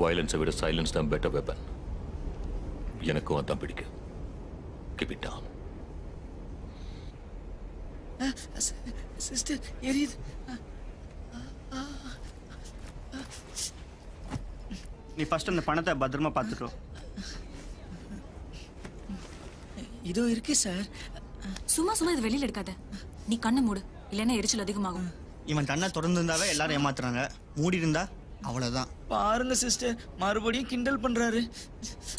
Speaker 10: வயலன்ஸை விட சைலன்ஸ் தான் பெட்டர் வெப்பன். எனக்கும் அதான் பிடிக்கும். Keep it down.
Speaker 7: சிஸ்டர் எரியுது.
Speaker 3: நீ ஃபர்ஸ்ட் அந்த பணத்தை பத்திரமா பார்த்துக்கோ.
Speaker 7: இதோ இருக்கு சார்.
Speaker 1: சும்மா சும்மா இது வெளியில எடுக்காத. நீ கண்ணை மூடு, இல்லைன்னா எரிச்சல் அதிகமாகும்.
Speaker 3: இவன் கண்ணை திறந்துருந்தாவே எல்லாரும் ஏமாத்துறாங்க, மூடி இருந்தா அவ்வளவுதான்.
Speaker 7: பாருங்க சிஸ்டர், மறுபடியும் கிண்டல் பண்றாரு.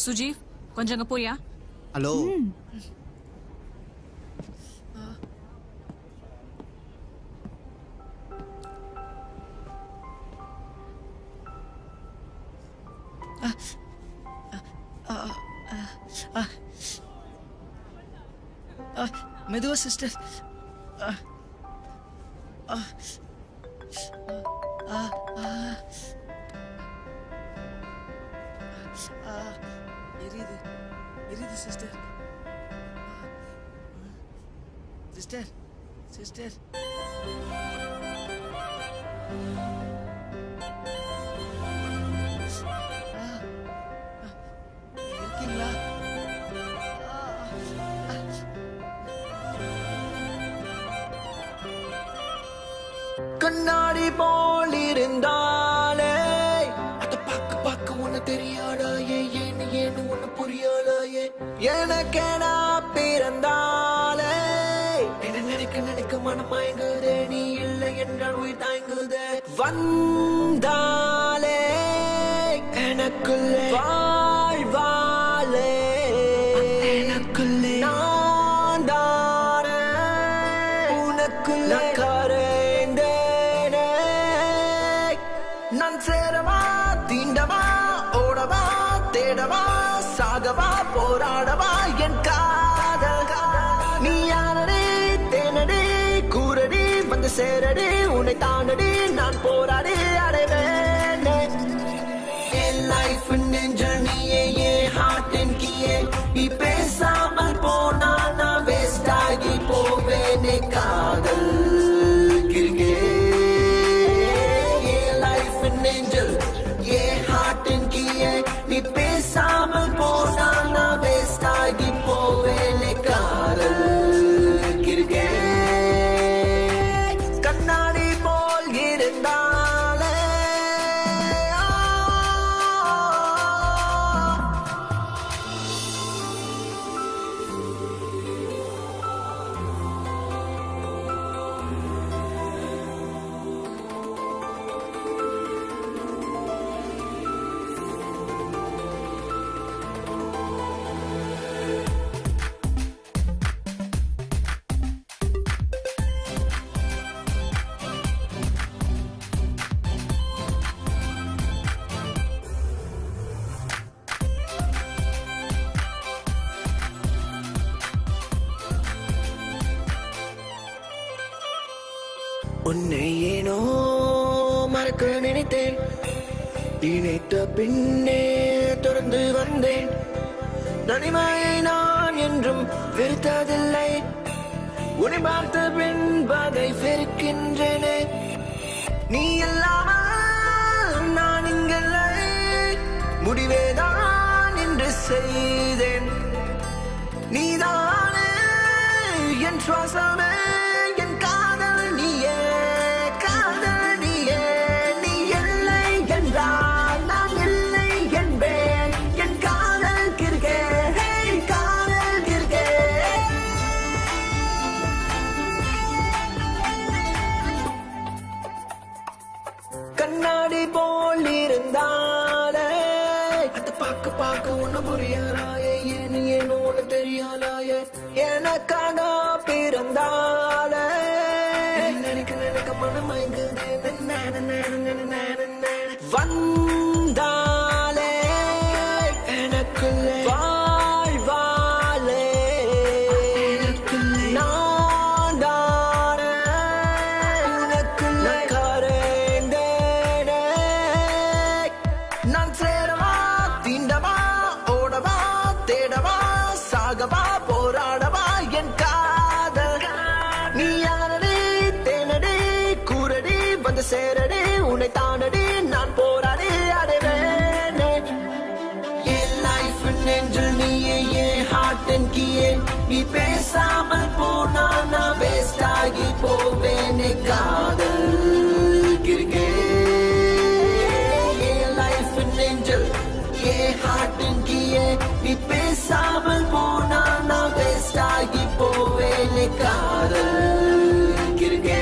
Speaker 1: சுஜீவ், கொஞ்சம் அங்க போயா?
Speaker 3: ஹலோ.
Speaker 7: மெதுவா சிஸ்டர். எரியுது எரியுது சிஸ்டர். சிஸ்டர் சிஸ்டர் இருக்கீங்களா?
Speaker 4: கண்ணாடி போல் இருந்தாலே அத பார்க்க பார்க்க உன்ன தெரியாடாயே, ஏன்னு ஏன்னு உன்ன புரியாடாயே. எனக்கென பிறந்தாலே என்ன நினைக்க நினைக்க மனம் மயங்குதே, நீ இல்லை என்றால் உயிர் தாங்குதே. வந்தாலே எனக்குள்ளே வாழ்வாளே, எனக்குள்ளே நான் தானே உனக்குள்ளே கரைந்தேனே. நான் சேரவா தீண்டவா ஓடவா தேடவா சாகவா போராடவா என் காதல். நீ யாரடி தேனடி கூரடி வந்து சேரடி, உன்னை தாண்டடி நான் போராடி அடைவேனே. என் லைஃப் ஜர்னியே என் ஹார்ட்டின் கீயே, நீ பேசாமல் போனா நான் வேஸ்ட் ஆகி போவேனே. காதல் கிருகே என் லைஃப் ஏஞ்சல் என் ஹார்ட்டின் கீயே, நீ பேசாமல் போனா நான் வேஸ்ட் ஆகி போவேனே. காதல் கிருகே கண்ணாடி போல் இருந்தாலே உன்னை ஏனோ மறக்க நினைத்தேன், நினைத்த பின்னே தொடர்ந்து வந்தேன். தனிமையை நான் என்றும் வெறுத்ததில்லை, உன்னை பார்த்த பின் பகை வெறுக்கின்றேனே. நீ இல்லாமல் நான் இங்கில்லை, முடிவேதான் என்று செய்தேன். நீதானே என் சுவாசமே, என் காதல் நீயே, காதல் நீயே. நீ இல்லை என்றால் நான் இல்லை என்பேன். என் காதல் கிருகே, காதல் கிருகே. கண்ணாடி போல் இருந்தாலே அது பார்க்க பார்க்க ஒண்ணு புரியாதாயே ஏன்னு ஏன்னு ஒண்ணு தெரியாதாயே எனக்காக பிறந்தாலே நினைக்க நினைக்க மனமயங்குது வந்தாலே எனக்குள்ளே வாழ்வாலே நான் தானே உனக்குள்ளே கரைந்தேனே நான் சேரவா தீண்டவா ஓடவா தேடவா சாகவா போராடவா என் காதல் நீ யாரடி தேனடி கூரடி வந்து சேரடி உன்னை தானடி நான் போராடி அடைவேனே என் லைஃப் நெஞ்சில் நீயே என் ஹார்ட் அண்ட் கீயே நீ பேசாமல் போனா நான் வேஸ்ட் ஆகி போவேனே காதல் கிருக்கே என் லைஃப் நெஞ்சில் என் ஹார்ட் அண்ட் கீயே நீ பேசாமல் போனா நான் வேஸ்ட் ஆகி போவேனே காதல் கிருக்கே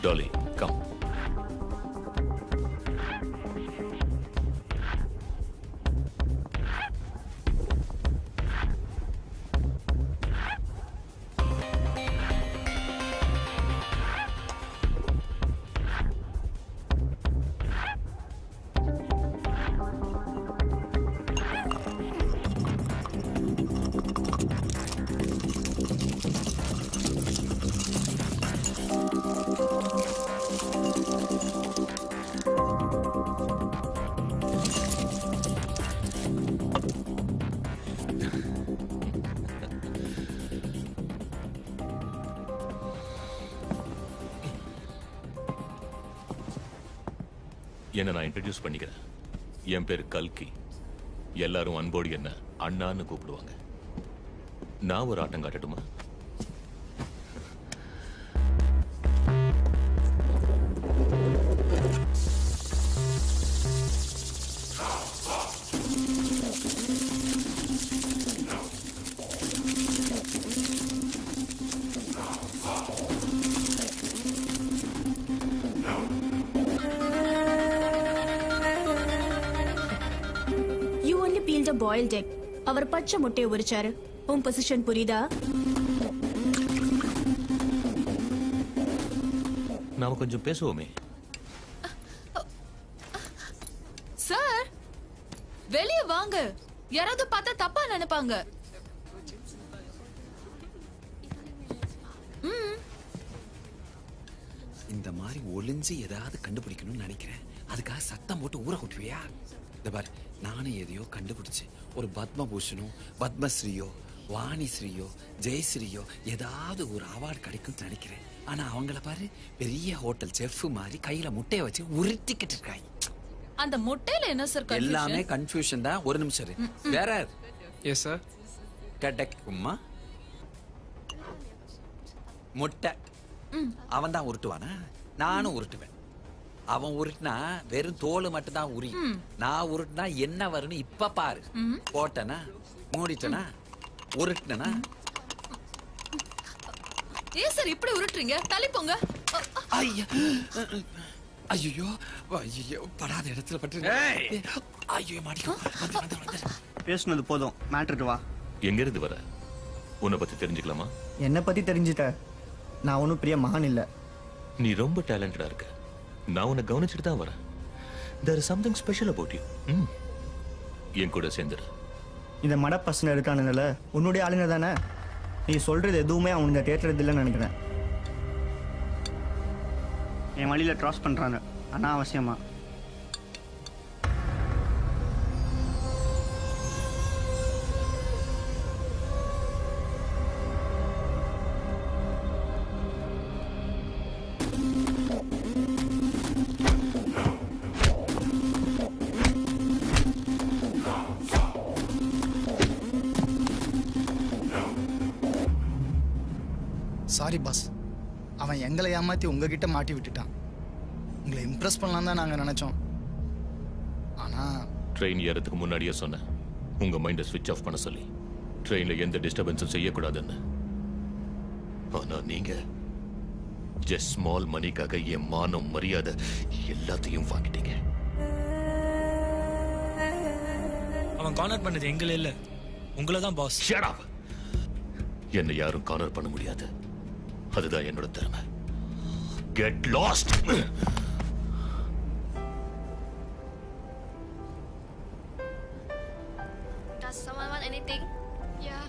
Speaker 10: Dolly, come. என்ன நான் இன்ட்ரடியூஸ் பண்ணிக்கிறேன். என் பேர் கல்கி. எல்லாரும் அன்போடு என்ன அண்ணான்னு கூப்பிடுவாங்க. நான் ஒரு ஆட்டம் காட்டட்டுமா?
Speaker 13: Boiled egg. அவர் பச்சை முட்டையை உரிச்சாரு. உன் பொசிஷன் புரியுதா?
Speaker 10: நாம கொஞ்சம் பேசுவோமே.
Speaker 1: சார் வெளிய வாங்க, யாராவது பார்த்தா தப்பா நினைப்பாங்க.
Speaker 12: இந்த மாதிரி ஒளிஞ்சு ஏதாவது கண்டுபிடிக்கணும்னு நினைக்கிறேன். அதுக்காக சத்தம் போட்டு ஊற கொட்டுவியா? இந்த பாரு, நானும் எதையோ கண்டுபிடிச்சு ஒரு பத்மபூஷனோ பத்மஸ்ரீயோ வாணிஸ்ரீயோ ஜெயஸ்ரீயோ ஏதாவது ஒரு அவார்டு கிடைக்கும் நினைக்கிறேன். ஆனா அவங்கள பாரு, பெரிய ஹோட்டல் செஃப் மாதிரி கையில முட்டையை வச்சு உருட்டிக்கிட்டு இருக்காங்க.
Speaker 1: அந்த முட்டையில என்ன சார் கன்ஃபியூஷன்?
Speaker 12: எல்லாமே கன்ஃபியூஷன் தான். ஒரு நிமிஷம் இரு. வேற
Speaker 6: எஸ் சார்.
Speaker 12: கடக்குமா முட்டை அவன் தான் உருட்டுவானா? நானும் உருட்டுவேன். அவன் உருட்டுனா வெறும் தோல் மட்டும் தான் உரி. நான் உருட்டுனா என்ன வரும்னு இப்ப பாரு. போட்டனா, மூடிட்டனா, உருட்டுனா.
Speaker 1: ஏன் சார் இப்படி உருட்டுறீங்க? தள்ளி போங்க.
Speaker 12: ஐயோ ஐயோ ஐயோ, படாத இடத்துல பட்டு. ஐயோ மாட்டிக்கோ.
Speaker 3: பேசுனது போதும், மேட்ருக்கு வா.
Speaker 10: எங்க இருந்து வர? உன்னை பத்தி தெரிஞ்சுக்கலாமா?
Speaker 3: என்னை பத்தி தெரிஞ்சுட்ட? நான் ஒன்றும் பெரிய மகான் இல்லை.
Speaker 10: நீ ரொம்ப டேலண்டடா இருக்க. நான் உன்னை கவனிச்சுட்டு தான் வரேன். There is something special about you. என் கூட சேர்ந்துரு.
Speaker 3: இந்த மட பசங்க இருக்கானுங்கள, உன்னுடைய ஆளுங்க தானே. நீ சொல்றது எதுவுமே அவனுங்க கேட்கறது இல்லைன்னு நினைக்கிறேன். என் வழியில கிராஸ் பண்றாங்க அனாவசியமா.
Speaker 6: சாரி பாஸ், அவன் எங்களை ஏமாற்றி உங்ககிட்ட மாட்டி விட்டுட்டான். உங்களை இம்ப்ரெஸ் பண்ணலாம் தான் நாங்கள் நினச்சோம். ஆனால்
Speaker 10: ட்ரெயின் ஏறதுக்கு முன்னாடியே சொன்னேன் உங்க மைண்டை ஸ்விட்ச் ஆஃப் பண்ண சொல்லி, ட்ரெயின்ல எந்த டிஸ்டர்பன்ஸும் செய்யக்கூடாதுன்னு. ஆனா நீங்க ஜஸ்ட் ஸ்மால் மணிக்காக என் மானம் மரியாதை எல்லாத்தையும் வாங்கிட்டீங்க.
Speaker 5: அவன் கார்னர் பண்ணது எங்களே இல்ல, உங்களை தான் பாஸ்.
Speaker 10: Shut up. என்னை யாரும் கார்னர் பண்ண முடியாது. அதுதான் என்னோட திறமை. Get lost.
Speaker 8: Does someone want anything? Yeah.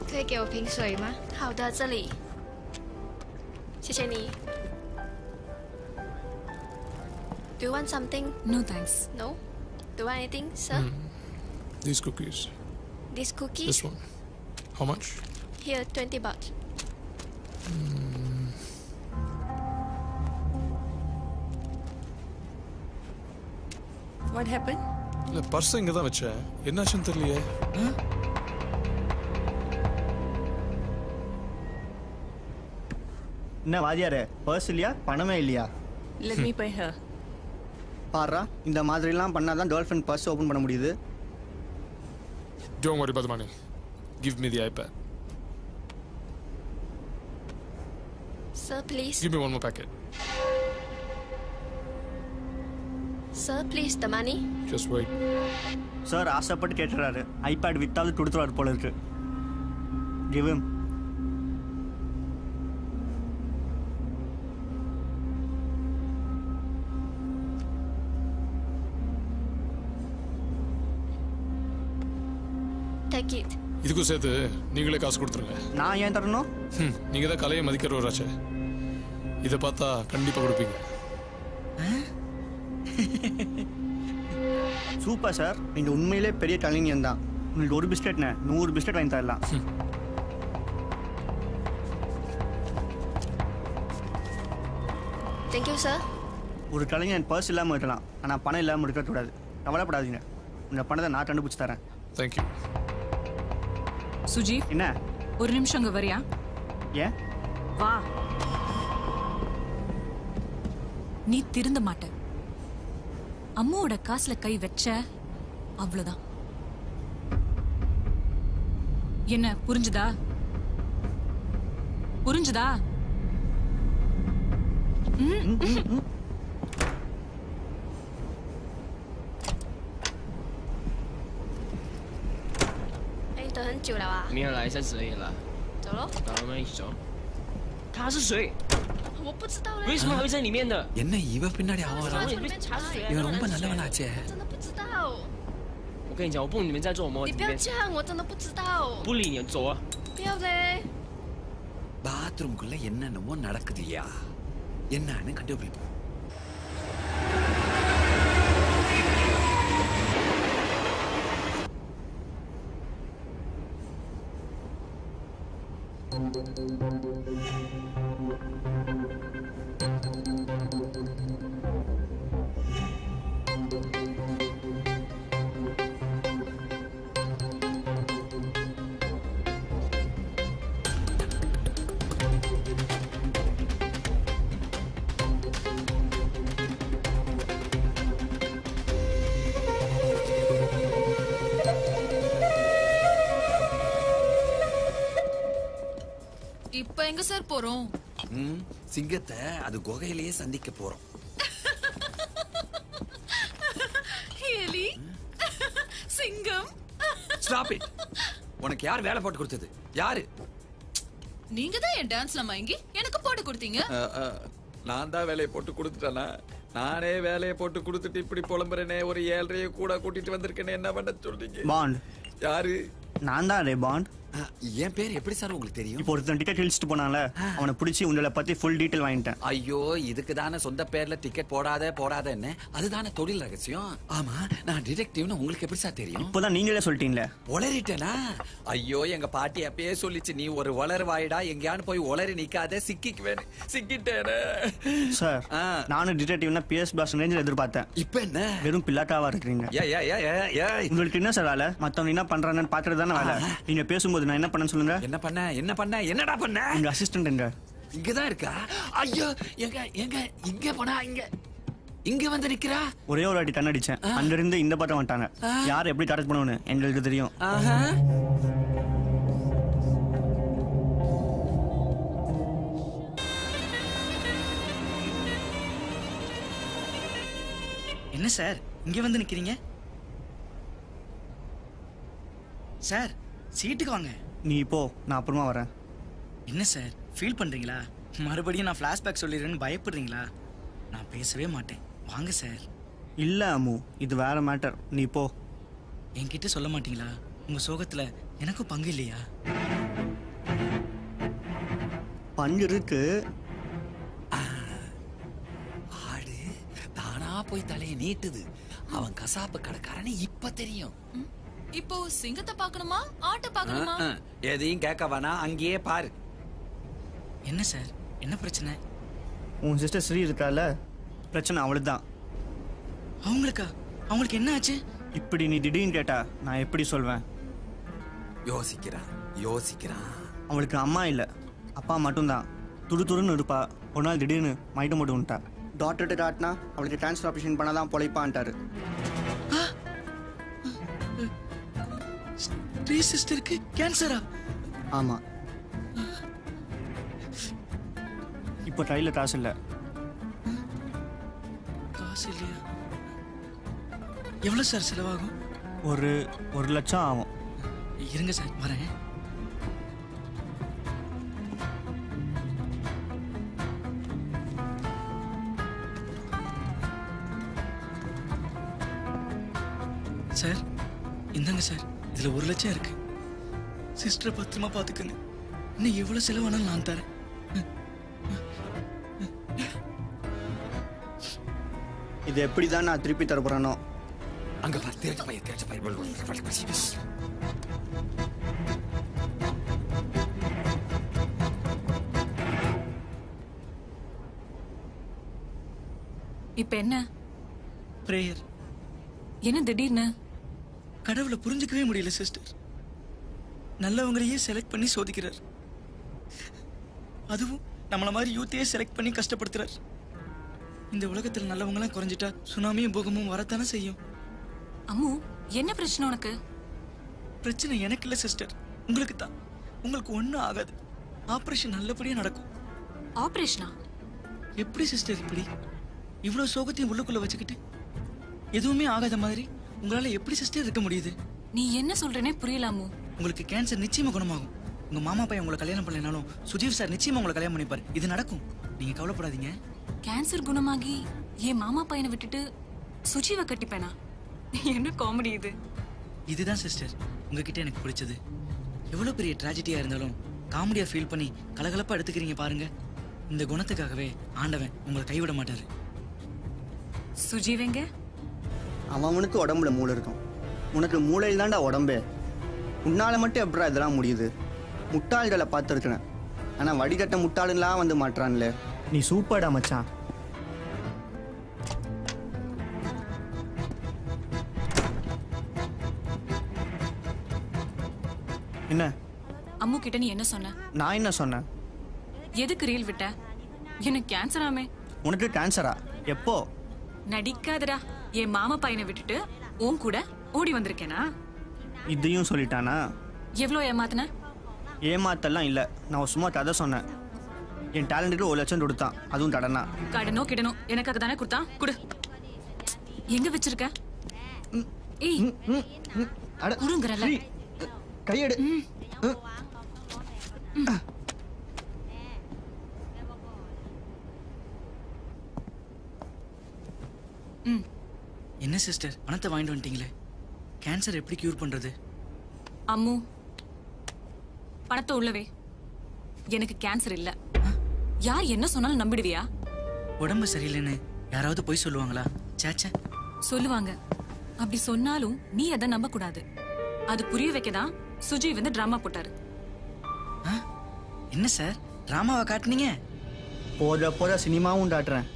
Speaker 8: 可以给我瓶水吗？好的，这里。谢谢你。Do you want something?
Speaker 1: No thanks.
Speaker 8: No. Do you want anything, sir?
Speaker 11: These cookies.
Speaker 8: This cookie?
Speaker 11: This one. How much?
Speaker 8: Here, 20 baht.
Speaker 1: What happened?
Speaker 11: இல்ல பர்ஸ் இங்க தான் வச்சேன், என்னாச்சுன்னு தெரியலையே.
Speaker 3: என்ன வாதியாரே, பர்ஸ் இல்லையா, பணமே இல்லையா?
Speaker 1: Let me pay her.
Speaker 3: பாரா, இந்த மாதிரிலாம் பண்ணாதான் கேர்ள் ஃப்ரெண்ட் பர்ஸ் ஓப்பன் பண்ண முடியுது.
Speaker 11: Don't worry about the money. Give me the iPad.
Speaker 8: Sir, please.
Speaker 11: Give me one more packet.
Speaker 8: Sir, please, the money.
Speaker 11: Just wait.
Speaker 3: Sir ஆசைப்பட்டு கேட்டுறாரு. ஐபேட் வித்தாவது கொடுத்துருவாரு போல இருக்கு. Give him.
Speaker 8: Take it.
Speaker 11: இதுக்கும் சேர்த்து நீங்களே காசு கொடுத்துருங்க.
Speaker 3: நான் ஏன் தரணும்?
Speaker 11: நீங்க தான் கலையை மதிக்கிறவராச்சே, இதை பார்த்தா கண்டிப்பா கொடுப்பீங்க.
Speaker 3: சூப்பர் சார், நீங்க உண்மையிலே பெரிய கலைஞன் தான். உங்களுக்கு ஒரு பிஸ்கெட்னு 100 பிஸ்கெட் வாங்கி தரலாம்.
Speaker 8: Thank you, sir.
Speaker 3: ஒரு கலைஞன் பர்ஸ் இல்லாமல் இருக்கலாம், ஆனால் பணம் இல்லாமல் இருக்கக்கூடாது. கவலைப்படாதீங்க, இந்த பணத்தை நான் கண்டுபிடிச்சு தரேன்.
Speaker 11: தேங்க்யூ.
Speaker 1: சுஜி,
Speaker 3: என்ன?
Speaker 1: ஒரு நிமிஷம் அங்க வரியா?
Speaker 3: ஏன்?
Speaker 1: வா. நீ திருந்த மாட்ட. அம்மாவோட காசுல கை வச்ச அவ்வளவுதான். என்ன புரிஞ்சுதா? புரிஞ்சுதா?
Speaker 8: 哎，等很久了啊。
Speaker 11: 没有来3次而已啦。
Speaker 8: 走喽。
Speaker 11: 那我们一起走。他是谁？
Speaker 8: 我不知道嘞。
Speaker 11: 为什么还会在里面的？என்ன
Speaker 7: இவ பின்னாடி அவன்
Speaker 8: 我
Speaker 7: வரா?
Speaker 8: 从里面查水啊。
Speaker 7: இவன் ரொம்ப நல்லவனாச்சே.
Speaker 8: 真的不知道。
Speaker 11: 我跟你讲，我不理你们在做什么。
Speaker 8: 你不要这样，我真的不知道。
Speaker 11: 不理你，走啊！
Speaker 8: 不要嘞。
Speaker 7: பாத்ரூம்குள்ள என்னென்னமோ நடக்குதுயா, என்னன்னு கண்டுபிடிப்போம்.
Speaker 1: இப்ப எங்க சார் போறோம்?
Speaker 7: சிங்கத்தை அது குகையிலேயே சந்திக்க போறோம்.
Speaker 1: எலி, சிங்கம்.
Speaker 7: Stop it. உனக்கு யார் வேலை போட்டு கொடுத்தது? யாரு?
Speaker 1: நீங்க தான் என் டான்ஸ்ல மயங்கி எனக்கு போட்டு கொடுத்தீங்க.
Speaker 12: நான் தான் வேலையை போட்டு கொடுத்துட்டேனா? நானே வேலையை போட்டு கொடுத்துட்டு இப்படி புலம்புறேனே, ஒரு 7:30 கூட கூட்டிட்டு வந்திருக்கேனே, என்ன பண்ண சொல்றீங்க?
Speaker 3: பாண்ட்.
Speaker 12: யாரு?
Speaker 3: நான் தான் ரே பாண்ட்.
Speaker 7: என் பேர் எப்படி சார் உங்களுக்கு தெரியும்?
Speaker 3: இப்போ ஒருத்தன் டிக்கெட் இழிச்சிட்டு போனால, அவனை பிடிச்சி உங்களை பத்தி ஃபுல் டீட்டெயில் வாங்கிட்டேன்.
Speaker 12: ஐயோ, இதுக்கு தானே சொந்த பேர்ல டிக்கெட் போடாதன்னு. அதுதானே தொழில் ரகசியம்.
Speaker 7: ஆமா, நான் டிடெக்டிவ்னு உங்களுக்கு எப்படி சார் தெரியும்?
Speaker 3: இப்போதான் நீங்களே சொல்லிட்டீங்களே.
Speaker 12: உளறிட்டேனா? ஐயோ, எங்க பாட்டி அப்பயே சொல்லிச்சு, நீ ஒரு உளறு வாயிடா, எங்கேயானு போய் உளறி நிக்காத, சிக்கிக்குவேன். சிக்கிட்டேனே
Speaker 3: சார். நானும் டிடெக்டிவ்னா பிஎஸ் பாஸ் ரேஞ்சில் எதிர்பார்த்தேன்.
Speaker 12: இப்ப என்ன?
Speaker 3: வெறும் பில்லாட்டாவா இருக்கிறீங்க. உங்களுக்கு என்ன சார் வேலை? மத்தவங்க என்ன பண்றாங்கன்னு பாக்குறது தானே வேலை. நீங்க பேசும்போது நான் என்ன பண்ணேன்னு சொல்லுங்க.
Speaker 12: என்னடா பண்ண?
Speaker 3: உங்க அசிஸ்டன்ட் எங்க?
Speaker 12: இங்கதான் இருக்கா? ஐயோ, எங்க எங்க இங்க போனா இங்க வந்து நிக்கிறா.
Speaker 3: ஒரே ஒரு வாட்டி கண்ணடிச்சேன், அங்க இருந்து இந்த பக்கம் வந்துட்டாங்க. யார் எப்படி டார்கெட் பண்ணுவோன்னு எங்களுக்கு தெரியும்.
Speaker 7: என்ன சார் இங்க வந்து நிக்கிறீங்க? சார் சீட்டுக்கு வாங்க.
Speaker 3: நீ போ, நான் அப்புறமா வரேன்.
Speaker 7: என்ன சார் ஃபீல் பண்றீங்களா? மறுபடியும் நான் ஃபிளாஷ்பேக் சொல்லிடுறேன்னு பயப்படுறீங்களா? நான் பேசவே மாட்டேன், வாங்க சார்.
Speaker 3: இல்ல அம்மு, இது வேற மேட்டர். நீ போ.
Speaker 7: என்கிட்ட சொல்ல மாட்டீங்களா? உங்க சோகத்துல எனக்கும் பங்கு இல்லையா?
Speaker 3: பங்கு இருக்கு.
Speaker 12: ஆடு தானா போய் தலையை நீட்டுது. அவன் கசாப்பு கடைக்காரன்னு இப்ப தெரியும்.
Speaker 1: இப்போ சிங்கத்தை பார்க்கணுமா ஆட்டை பார்க்கணுமா?
Speaker 12: எதையும் கேட்க வேணா, அங்கேயே பாரு.
Speaker 7: என்ன சார், என்ன பிரச்சனை?
Speaker 3: உன் சிஸ்டர் ஸ்ரீ இருக்கால, பிரச்சனை அவளுதான்.
Speaker 7: அவங்களுக்கா? அவங்களுக்கு என்ன ஆச்சு?
Speaker 3: இப்படி நீ திடீர்னு கேட்டா நான் எப்படி சொல்வேன்?
Speaker 12: யோசிக்கிறான்.
Speaker 3: அவளுக்கு அம்மா இல்லை, அப்பா மட்டும்தான். துருன்னு இருப்பா. ஒரு நாள் திடீர்னு மைட்டு மட்டும் வந்துட்டா. டாக்டர்கிட்ட காட்டினா அவளுக்கு டிரான்ஸ்ஃபர் ஆப்ரேஷன் பண்ணாதான் பொழைப்பான்ட்டாரு.
Speaker 7: ஸ்ரீ சிஸ்டருக்கு கேன்சரா?
Speaker 3: ஆமா. இப்போ கையில் காசு இல்லை.
Speaker 7: காசு இல்லையா? எவ்வளவு சார் செலவாகும்?
Speaker 3: ஒரு 1 லட்சம் ஆகும்.
Speaker 7: இருங்க சார், வரேன். சார் இந்தாங்க சார், இதுல 1 லட்சம் இருக்கு. சிஸ்டரை பத்திரமா பாத்துக்கங்க. இன்னும் எவ்வளவு செலவானாலும் நான் தரேன்.
Speaker 3: இது எப்படி தான் நான் திருப்பி தரப்போறேனோ.
Speaker 12: அங்க பாரு, தேடி பையன்.
Speaker 1: இப்ப என்ன
Speaker 7: பிரேயர்.
Speaker 1: என்ன திடீர்னு?
Speaker 7: கடவுளை புரிஞ்சுக்கவே முடியல சிஸ்டர். நல்லவங்களையே செலக்ட் பண்ணி சோதிக்கிறார். அதுவும் நம்மள மாதிரி யூத்தையே செலக்ட் பண்ணி கஷ்டப்படுத்துறார். இந்த உலகத்தில் நல்லவங்களாம் குறைஞ்சிட்டா சுனாமியும் பூகமும் வரத்தானே செய்யும்.
Speaker 1: அம்மு, என்ன பிரச்சனை உனக்கு?
Speaker 7: பிரச்சனை எனக்கு இல்ல சிஸ்டர், உங்களுக்கு தான். உங்களுக்கு ஒன்றும் ஆகாது. ஆபரேஷன் நல்லபடியா நடக்கும்.
Speaker 1: ஆபரேஷனா?
Speaker 7: எப்படி சிஸ்டர் இப்படி இவ்வளவு சோகத்தையும் உள்ளுக்குள்ள வச்சுக்கிட்டு எதுவுமே ஆகாத மாதிரி உங்களால எப்படி சிஸ்டர் இருக்க முடியுது?
Speaker 1: நீ என்ன சொல்றேனே புரியல அம்மு.
Speaker 7: உங்களுக்கு கேன்சர் நிச்சயமா குணமாகும். உங்க மாமா பையன் உங்களை கல்யாணம் பண்ணலனாலும் சுஜீவ் சார் நிச்சயமா உங்களை கல்யாணம் பண்ணிப்பார். இது நடக்கும், நீங்க கவலைப்படாதீங்க.
Speaker 1: கேன்சர் குணமாகி என் மாமா பையனை விட்டுட்டு சுஜீவை கட்டிப்பேனா? என்ன காமெடி இது.
Speaker 7: இதுதான் சிஸ்டர் உங்ககிட்ட எனக்கு பிடிச்சது. எவ்வளவு பெரிய டிராஜடியா இருந்தாலும் காமெடியா ஃபீல் பண்ணி கலகலப்பா எடுத்துக்கிறீங்க பாருங்க. இந்த குணத்துக்காகவே ஆண்டவன் உங்களை கைவிட மாட்டாரு.
Speaker 1: சுஜீவ் எங்க?
Speaker 3: அவனுக்கு உடம்புல மூளை இருக்கும், உனக்கு மூளையில் தான்டா உடம்பே. உன்னால மட்டும் எப்படா இதெல்லாம் முடியுது? முட்டாள்களை பார்த்துருக்கிறேன், ஆனா வடிகட்ட முட்டாளுலாம் வந்து மாட்டான்ல. நீ சூப்பர்டா மச்சான். என்ன
Speaker 1: அம்மு கிட்ட நீ என்ன சொன்ன?
Speaker 3: நான் என்ன சொன்னேன்?
Speaker 1: எதுக்கு ரீல் விட்ட? எனக்கு கேன்சர் ஆமே.
Speaker 3: உனக்கு கேன்சரா? எப்போ?
Speaker 1: நடிக்காதடா. என் மாமா பையனை விட்டுட்டு உன் கூட ஓடி வந்திருக்கேனா?
Speaker 3: இதையும் சொல்லிட்டானா?
Speaker 1: எவ்வளோ ஏமாத்தின?
Speaker 3: ஏமாத்தெல்லாம் இல்லை, நான் சும்மா கதை சொன்னேன். என் டேலண்ட்டுக்கு 1 லட்சம் கொடுத்தான், அதுவும் கடனா.
Speaker 1: கடனோ கிடனோ எனக்காக தானே கொடுத்தான். குடு. எங்க வச்சிருக்க? ஏய் குடுங்கறல.
Speaker 3: கையெடு.
Speaker 7: என்ன சிஸ்டர் பணத்தை வாங்கிட்டு வந்துட்டீங்களே, கேன்சர் எப்படி கியூர் பண்றது?
Speaker 1: அம்மு, பணத்தை உள்ளவே. எனக்கு கேன்சர் இல்ல. யார் என்ன சொன்னாலும் நம்பிடுவியா?
Speaker 7: உடம்பு சரியில்லைன்னு யாராவது போய் சொல்லுவாங்களா? சேச்சே,
Speaker 1: சொல்லுவாங்க. அப்படி சொன்னாலும் நீ அதை நம்ப கூடாது. அது புரிய வைக்கதான் சுஜீவ் வந்து டிராமா போட்டாரு.
Speaker 7: என்ன சார் டிராமாவை காட்டுனீங்க?
Speaker 3: போத சினிமாவும் காட்டுறேன்.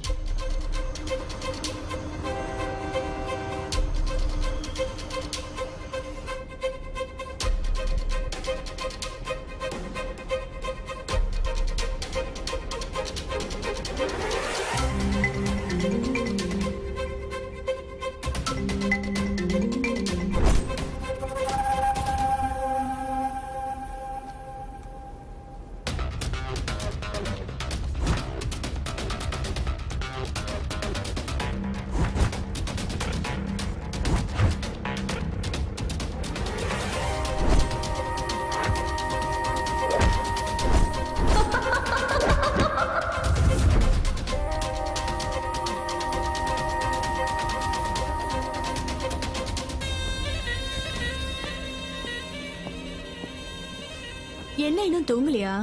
Speaker 13: என்ன இன்னும் தூங்கலையா?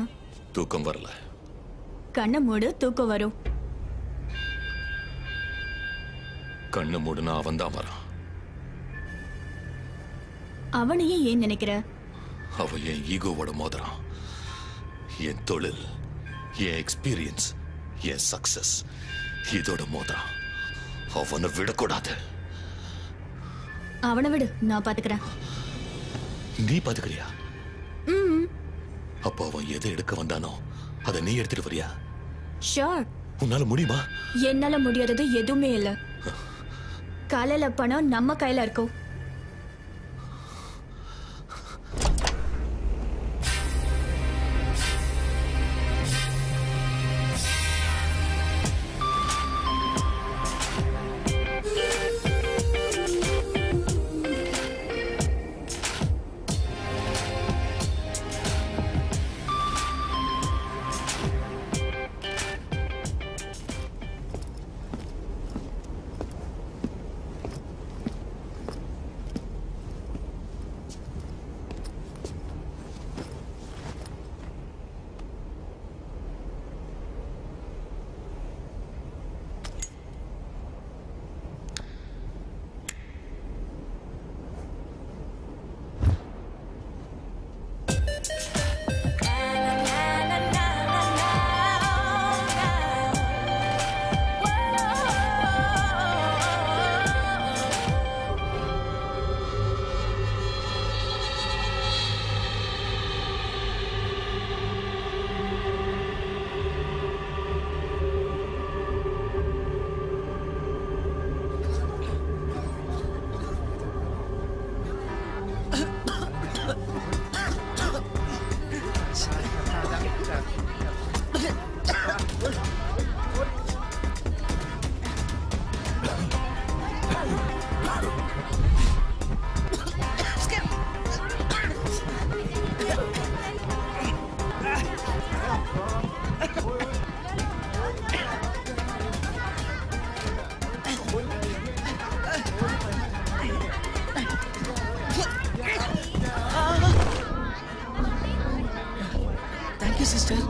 Speaker 10: தூக்கம் வரல.
Speaker 13: கண்ணை மூடு, தூக்கம் வரும்.
Speaker 10: கண்ணு மூடுனா அவன் தான் வரான்.
Speaker 13: அவனையே ஏன் நினைக்கிற?
Speaker 10: அவன் என் ஈகோவோட மோதுறான். என் தொழில், என் எக்ஸ்பீரியன்ஸ், என் சக்சஸ் இதோட மோதுறான். அவனை விடக்கூடாது.
Speaker 13: அவனை விடு, நான் பாத்துக்கிறேன்.
Speaker 10: நீ பாத்துக்கிறியா? அப்போ அவன் எதை எடுக்க வந்தானோ அதை நீ எடுத்துட்டு வரியா?
Speaker 13: ஷூர்.
Speaker 10: உன்னால முடியுமா?
Speaker 13: என்னால முடியாதது எதுவுமே இல்ல. காலையில பணம் நம்ம கையில இருக்கும்.
Speaker 7: Thank you sister.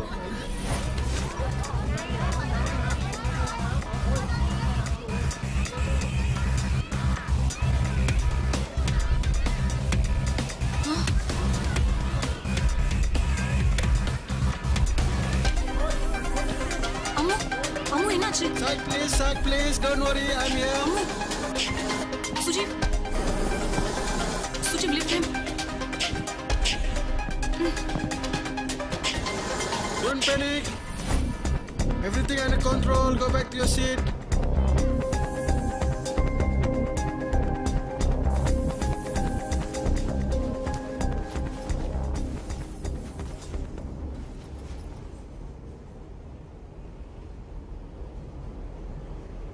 Speaker 1: அம்மு, அம்மு என்னாச்சு?
Speaker 4: Side please, don't worry, I'm here.
Speaker 1: சுஜீவ், சுஜீவ் lift him.
Speaker 4: Don't panic. Everything under control. Go back to your seat.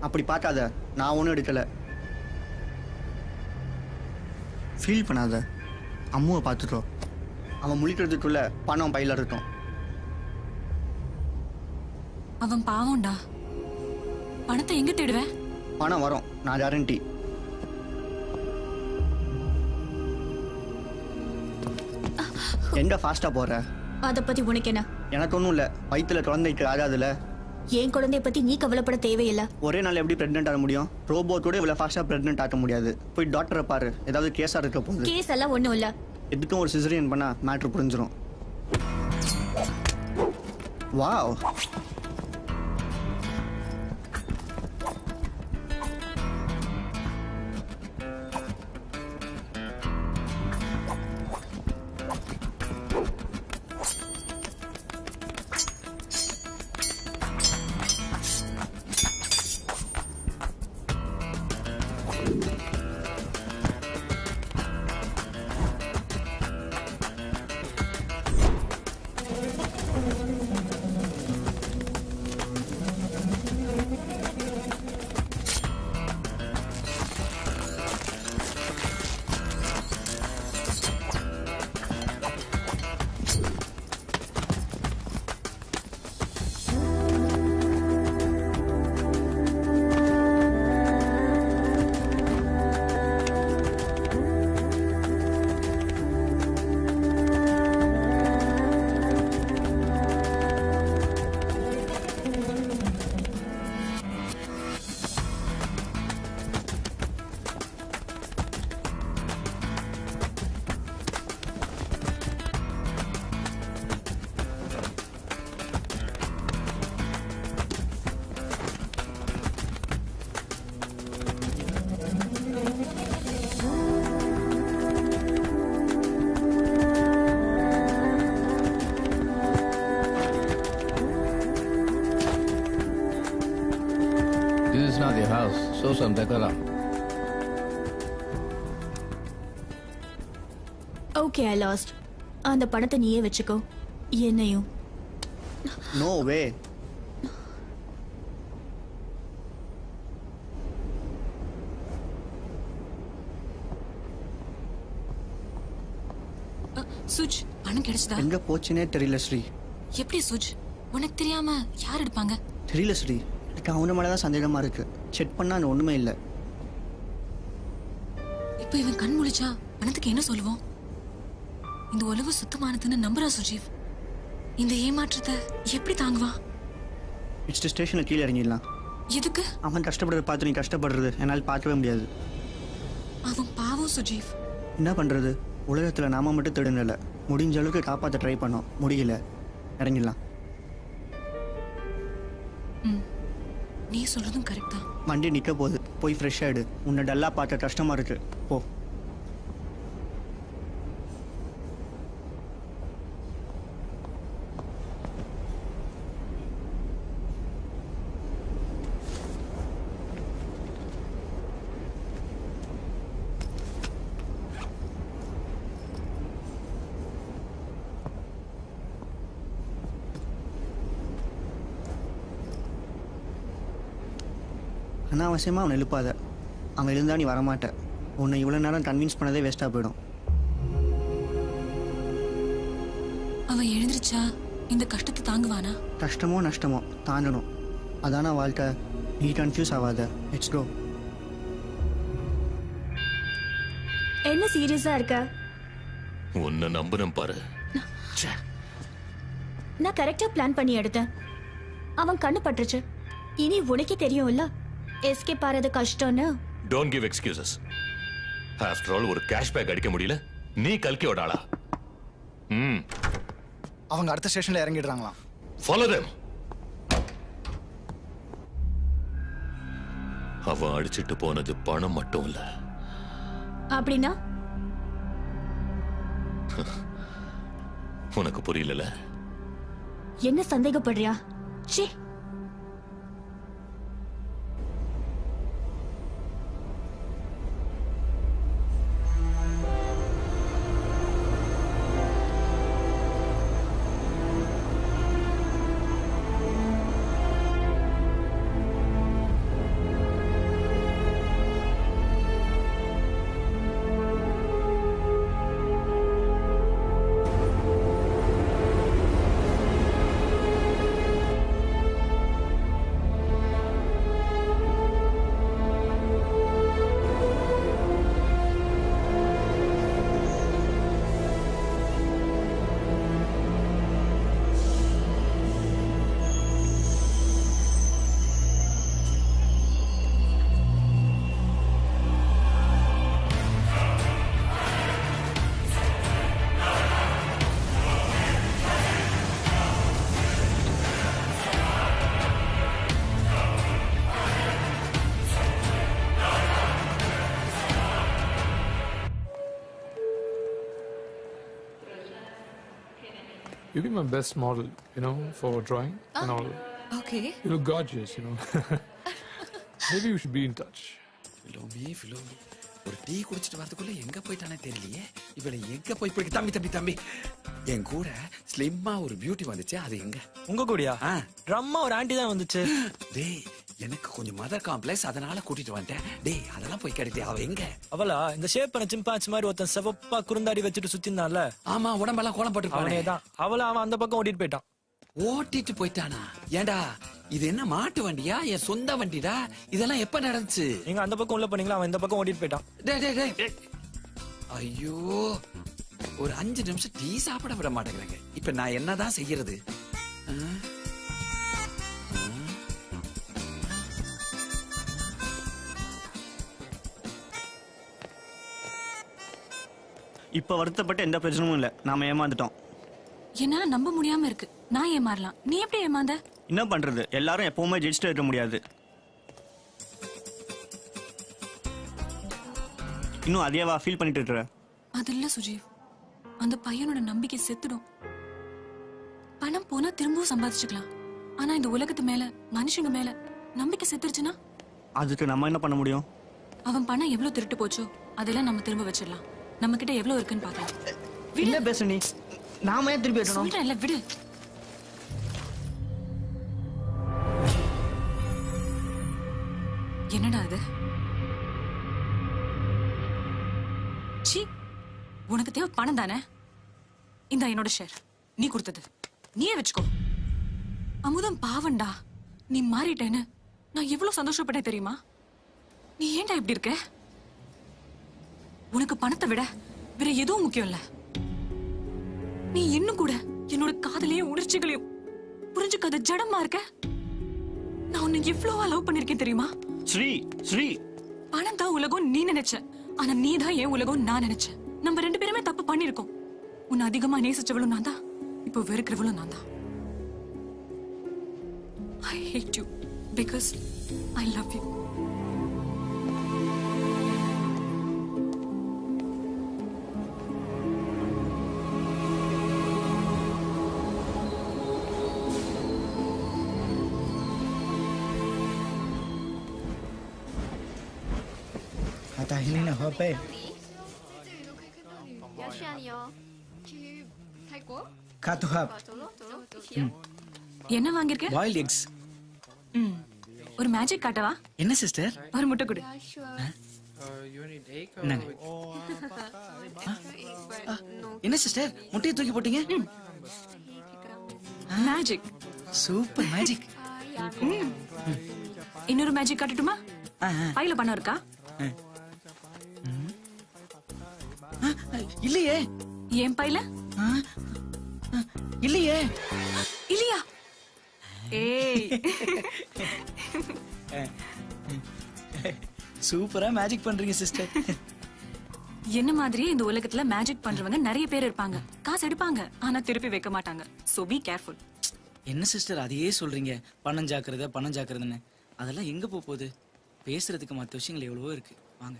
Speaker 3: அப்படி பார்க்காத, நான் ஒன்றும் எடுக்கலை. ஃபீல் பண்ணாத, அம்முவை பார்த்துக்கோ. அவன் முழிக்கிறதுக்குள்ள பணம் பையில இருக்கும்.
Speaker 1: அவன் பாவம்டா. பணத்தை எங்க தேடுவேன்?
Speaker 3: பணம் வரும், நான் கேரண்டி. எங்க ஃபாஸ்டா போற?
Speaker 13: அத பத்தி உனக்கு என்ன?
Speaker 3: எனக்கு ஒன்றும் இல்லை, வயிற்றுல குழந்தைக்கு ஆகாதுல.
Speaker 13: என் குழந்தைய பத்தி நீ கவலைப்பட தேவையில்லை.
Speaker 3: ஒரே நாள் எப்படி பிரெக்னென்ட் ஆக முடியும்? ரோபோட் கூட இவ்வளோ ஃபாஸ்ட்டாக பிரெக்னென்ட் ஆக முடியாது. போய் டாக்டரை பாரு, ஏதாவது கேஸாக இருக்க போகுது.
Speaker 13: கேஸ் எல்லாம் ஒண்ணும் இல்ல.
Speaker 3: எதுக்கும் ஒரு சிசரியன் பண்ணா மேட்ரு புரிஞ்சிடும். வாவ்,
Speaker 2: சந்தேகலாம்
Speaker 13: ஓகே ஐ லாஸ்ட். அந்த பணத்தை நீயே வச்சுக்கோ, என்னையும்.
Speaker 3: நோ வே.
Speaker 1: சுஜ், பணம் கிடைச்சதா?
Speaker 3: எங்க போச்சுனே தெரியல ஸ்ரீ.
Speaker 1: எப்படி சுஜ்? உனக்கு தெரியாம யார் எடுப்பாங்க?
Speaker 3: தெரியல ஸ்ரீ, எனக்கு அவன மேலதான் சந்தேகமா இருக்கு. செக் பண்ணா அது ஒண்ணுமே இல்லை.
Speaker 1: இப்ப இவன் கண் முழிச்சா பணத்துக்கு என்ன சொல்லுவோம்? இந்த உலகு சுத்தமானதுன்னு நம்புறா சுஜீவ். இந்த ஏமாற்றத்தை எப்படி தாங்குவான்?
Speaker 3: நெக்ஸ்ட் ஸ்டேஷன்ல கீழே இறங்கிடலாம்.
Speaker 1: எதுக்கு?
Speaker 3: அவன் கஷ்டப்படுறத பார்த்து நீ கஷ்டப்படுறது என்னால் பார்க்கவே முடியாது.
Speaker 1: அவன் பாவம் சுஜீவ்.
Speaker 3: என்ன பண்றது, உலகத்துல நாம மட்டும் திருடனில்ல. முடிஞ்ச அளவுக்கு காப்பாற்ற ட்ரை பண்ணோம், முடியல. இறங்கிடலாம்.
Speaker 1: நீ சொல்றதும் கரெக்ட் தான்.
Speaker 3: வண்டி நிக்க போகுது, போய் ஃப்ரெஷ் ஆயிடு. உன்னை டல்லா பார்க்க கஷ்டமா இருக்கு, போ. அனாவசியமாக அவனை எழுப்பாத. அவன் எழுந்தா நீ வரமாட்ட. உன்னை இவ்வளோ நேரம் கன்வின்ஸ் பண்ணதே வேஸ்ட்டாக போயிடும்.
Speaker 1: அவன் எழுந்திருச்சா இந்த கஷ்டத்தை தாங்குவானா?
Speaker 3: கஷ்டமோ நஷ்டமோ தாண்டணும், அதான வாழ்க்கை. நீ கன்ஃபியூஸ் ஆகாத. Let's go.
Speaker 13: என்ன சீரியஸா இருக்க?
Speaker 10: உன்னை நம்புறேன் பாரு.
Speaker 13: நான் கரெக்டா பிளான் பண்ணி எடுத்தேன். அவன் கண்ணு பட்டுருச்சு. இனி உனக்கே தெரியும்ல எஸ்கேப் ஆறது கஷ்டம்னு.
Speaker 10: Don't give excuses. After all ஒரு கேஷ்பேக் அடிக்க முடியல, நீ கல்கியோட ஆளா?
Speaker 6: அவங்க அடுத்த ஸ்டேஷன்ல இறங்கிடுறாங்களாம்.
Speaker 10: Follow them. அவன் அடிச்சிட்டு போனது பணம் மட்டும் இல்ல.
Speaker 13: அப்படின்னா
Speaker 10: உனக்கு புரியல?
Speaker 13: என்ன சந்தேகப்படுறியா? சே,
Speaker 11: You'll be my best model, you know, for drawing and all.
Speaker 1: Okay.
Speaker 11: You look gorgeous, you know. Maybe we should be in touch.
Speaker 12: Philomi ஒரு டீ குடிச்சிட்டு வரதுக்குள்ள எங்க போயிட்டானே தெரியலையே. இவளை எங்க போய் போய் தம்பி என் கூட ஸ்லிம்மா ஒரு பியூட்டி வந்துச்சு, அது எங்க?
Speaker 5: உங்க கூடயா? ட்ரம்மா ஒரு ஆண்டி தான் வந்துச்சு.
Speaker 12: டேய், எனக்கு கொஞ்சம் மதர் காம்ப்ளெக்ஸ், அதனால கூட்டிட்டு வந்துட்டேன். டேய், அதெல்லாம் போய் கிடைத்தே. அவ எங்க?
Speaker 5: அவளா இந்த ஷேப் பண்ண சிம்பான்சி மாதிரி ஒருத்தன் செவப்பா குறுந்தாடி வச்சுட்டு சுத்தினால.
Speaker 12: ஆமா, உடம்பெல்லாம் கோலம் போட்டு
Speaker 5: அவனே தான். அவன் அந்த பக்கம் ஓட்டிட்டு போயிட்டான்.
Speaker 12: ஓட்டிட்டு போயிட்டானா? ஏண்டா, இது என்ன மாட்டு வண்டியா? என் சொந்த வண்டிடா. இதெல்லாம் எப்ப நடந்துச்சு?
Speaker 5: நீங்க அந்த பக்கம் உள்ள போனீங்களா, அவன் இந்த பக்கம் ஓட்டிட்டு போயிட்டான்.
Speaker 12: டேய். ஐயோ, ஒரு 5 நிமிஷம் டீ சாப்பிட விட மாட்டேங்கிறாங்க. இப்ப நான் என்னதான் செய்யறது?
Speaker 3: இப்போ வருத்தப்பட்டு எந்த பிரச்சனையும் இல்லை. நாம ஏமாந்துட்டோம்.
Speaker 1: என்னால நம்ப முடியாம இருக்கு. நான் ஏமாறலாம், நீ எப்படி ஏமாந்த?
Speaker 3: என்ன பண்றது, எல்லாரும் எப்பவுமே ஜெயிச்சுட்டு இருக்க முடியாது. இன்னும் அதேவா ஃபீல் பண்ணிட்டு இருக்கிற?
Speaker 1: அது இல்ல சுஜீவ், அந்த பையனோட நம்பிக்கை செத்துடும். பணம் போனா திரும்பவும் சம்பாதிச்சுக்கலாம். ஆனா இந்த உலகத்து மேல, மனுஷங்க மேல நம்பிக்கை செத்துருச்சுன்னா
Speaker 3: அதுக்கு நம்ம என்ன பண்ண முடியும்?
Speaker 1: அவன் பணம் எவ்வளவு திருட்டு போச்சோ அதெல்லாம் நம்ம திரும்ப வச்சிடலாம். நம்ம கிட்ட எவ்வளவு இருக்குன்னு பார்க்கலாம்.
Speaker 3: என்ன பேச நீ? நாம ஏன் திருப்பி பேசணும்?
Speaker 1: சொல்றேன் இல்ல, விடு. என்னடா இது? சீ, உனக்கு தேவை பணம் தானே? இந்த என்னோட ஷேர், நீ கொடுத்தது நீயே வச்சுக்கோ. அமுதம் பாவண்டா, நீ மாறிட்டேன்னு நான் எவ்வளவு சந்தோஷப்பட்டேன் தெரியுமா? நீ ஏன்டா இப்படி இருக்க? உனக்கு பணத்தை விட வேற எதுவும் முக்கியம் இல்ல. நீ இன்னும் கூட என்னோட காதலையும் உணர்ச்சிகளையும் புரிஞ்சுக்காத ஜடமா இருக்க. நான் உன்னை எவ்வளவா லவ் பண்ணிருக்கேன் தெரியுமா?
Speaker 3: ஸ்ரீ ஸ்ரீ,
Speaker 1: பணம் தான் உலகம் நீ நினைச்ச, ஆனா நீ தான் என் உலகம் நான் நினைச்சேன். நம்ம 2 பேருமே தப்பு பண்ணிருக்கோம். உன்னை அதிகமா நேசிச்சவளும் நான் தான், இப்போ வெறுக்கிறவளும் நான் தான். I hate you because I love you.
Speaker 7: Ata hili na hope.
Speaker 8: 要去哪里哦？去泰国？
Speaker 7: Katu hab.
Speaker 8: 走喽走喽，一起。
Speaker 1: என்ன வாங்கிருக்க?
Speaker 7: Boiled eggs.
Speaker 1: ஒரு மேஜிக் காட்டவா?
Speaker 7: என்ன சிஸ்டர்?
Speaker 1: ஒரு முட்டை கொடு.
Speaker 7: என்ன சிஸ்டர் முட்டையை தூக்கி போட்டீங்க?
Speaker 1: மேஜிக்.
Speaker 7: Super magic.
Speaker 1: இன்னொரு மேஜிக் காட்டட்டுமா? பையில பணம் இருக்கா?
Speaker 7: இல்லையே.
Speaker 1: என் பையில
Speaker 7: இல்லையே.
Speaker 1: இல்லையா? ஏய்,
Speaker 7: சூப்பரா மேஜிக் பண்றீங்க சிஸ்டர்.
Speaker 1: என்ன மாதிரியே இந்த உலகத்துல மேஜிக் பண்றவங்க நிறைய பேர் இருப்பாங்க. காசு எடுப்பாங்க, ஆனா திருப்பி வைக்க மாட்டாங்க. So be careful.
Speaker 7: என்ன சிஸ்டர் அதையே சொல்றீங்க? பணம் ஜாக்கிரதை பணம் ஜாக்கிரதைன்னு. அதெல்லாம் எங்க போகுது? பேசுறதுக்கு மற்ற விஷயங்கள் எவ்வளவோ இருக்கு. வாங்க.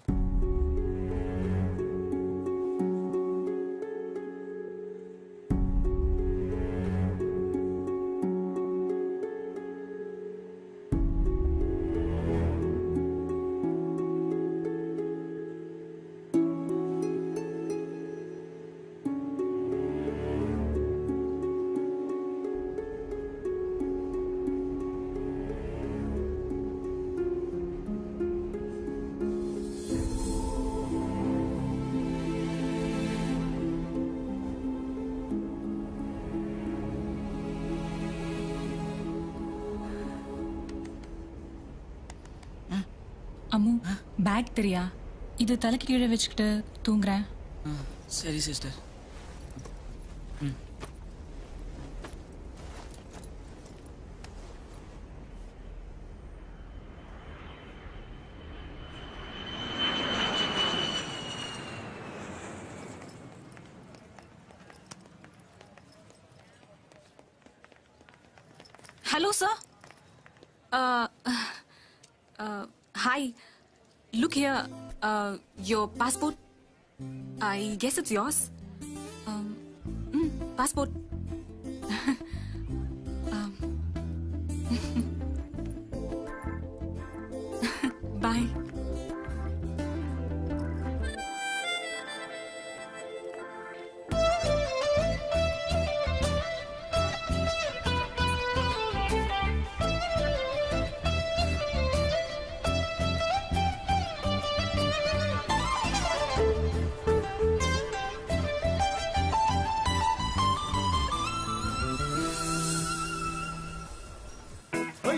Speaker 1: அம்மு, பேக் தெரியா? இது தலைக்கு கீழே வச்சுக்கிட்டு தூங்குறேன்.
Speaker 7: சரி sister.
Speaker 1: Hello, sir. Hi. Look here. Your passport. I guess it's yours. Passport. Bye.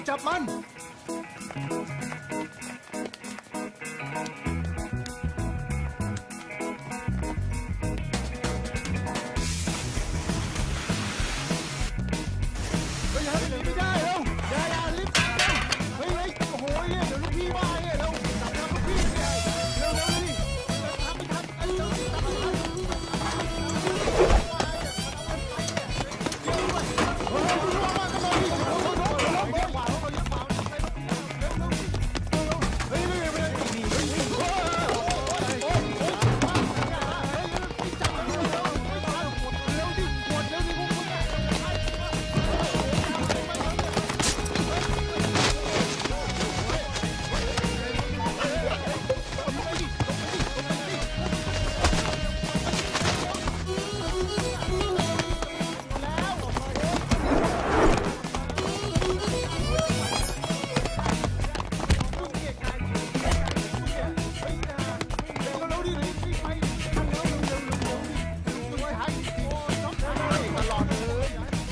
Speaker 4: จับมัน
Speaker 14: เ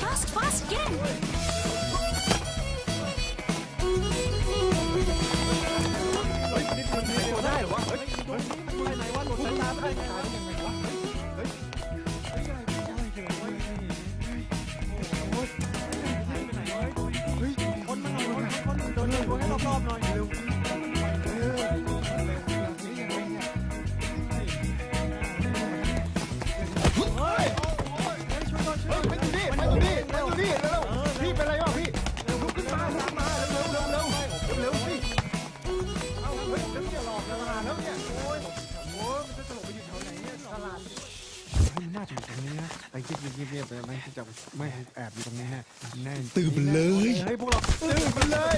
Speaker 1: Fast, fast, get in.
Speaker 14: น่าจะอยู่ตรงนี้นะไอ้คิดเงียบๆไปไม่ให้จับไม่ให้แอบอยู่ตรงนี้นะแน่ตื่นไปเลยเฮ้ยพวกเราตื่นไปเลย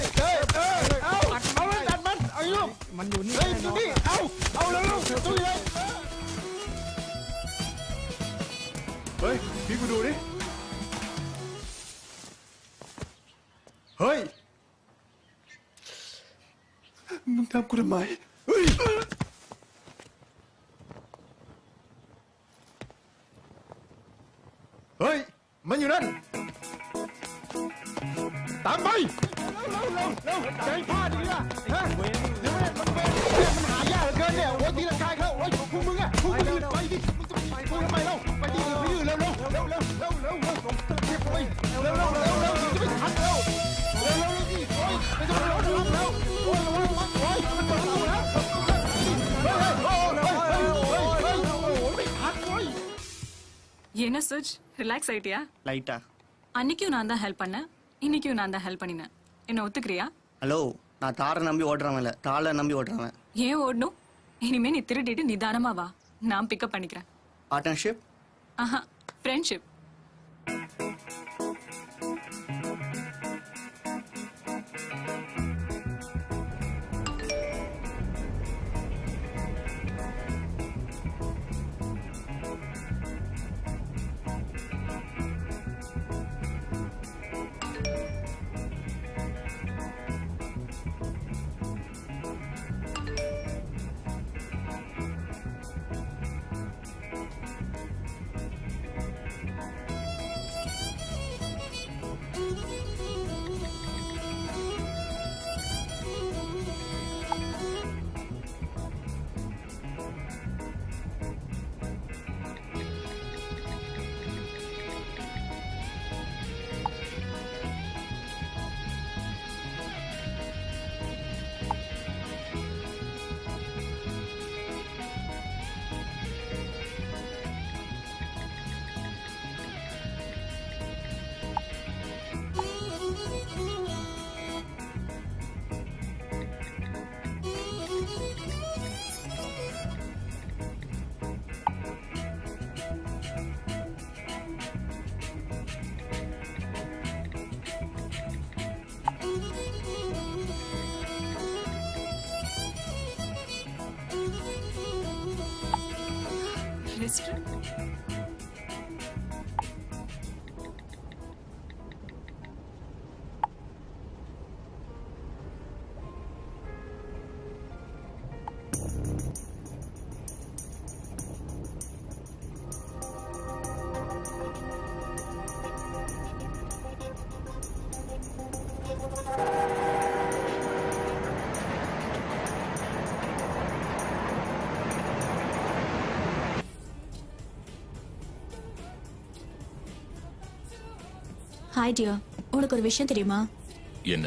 Speaker 14: เอาเลยตัดมันเอาอยู่มันอยู่นี่อยู่นี่เอาเร็วตุ้ยเลยเฮ้ยพี่กูดูดิเฮ้ยมึงทำกูทำไมเฮ้ยเฮ้ย มันอยู่นั่น ตามไปเร็วใจพลาดดีละฮะเดี๋ยวมันหายากเหลือเกินเนี่ยโอ้ยตีลังกายเขาโอ้ยพวกมึงอะพวกมึงยืนไปดิมึงจะไปทำไมเล่าไปที่อื่นไปยืนเร็วเรียบไปเร็วจะไม่ทันเร็วสิโอ้ยไม่ต้องรอเร็วโอ้ยโอ้ยมันเปิดประตูแล้วไม่ทันโอ้ย
Speaker 1: என்ன சுஜ் relax ஆயிட்டியா
Speaker 3: லைட்டா
Speaker 1: அன்னைக்கும் நான் தான் ஹெல்ப் பண்ணேன் இன்னைக்கும் நான் தான் ஹெல்ப் பண்ணினேன் என்ன ஒத்துக்கிறியா
Speaker 3: ஹலோ நான் தாரை நம்பி ஓடுறவன் இல்லை தாளை நம்பி ஓடுறவன்
Speaker 1: ஏன் ஓடணும் இனிமே நீ திருடிட்டு நிதானமா வா நான் பிக்கப் பண்ணிக்கிறேன்
Speaker 3: பார்ட்னர்ஷிப்
Speaker 1: ஆஹா ஃப்ரெண்ட்ஷிப் ரெஸ்டாரண்ட்
Speaker 13: ஹாய் டியர், உனக்கு ஒரு விஷயம் தெரியுமா?
Speaker 10: என்ன?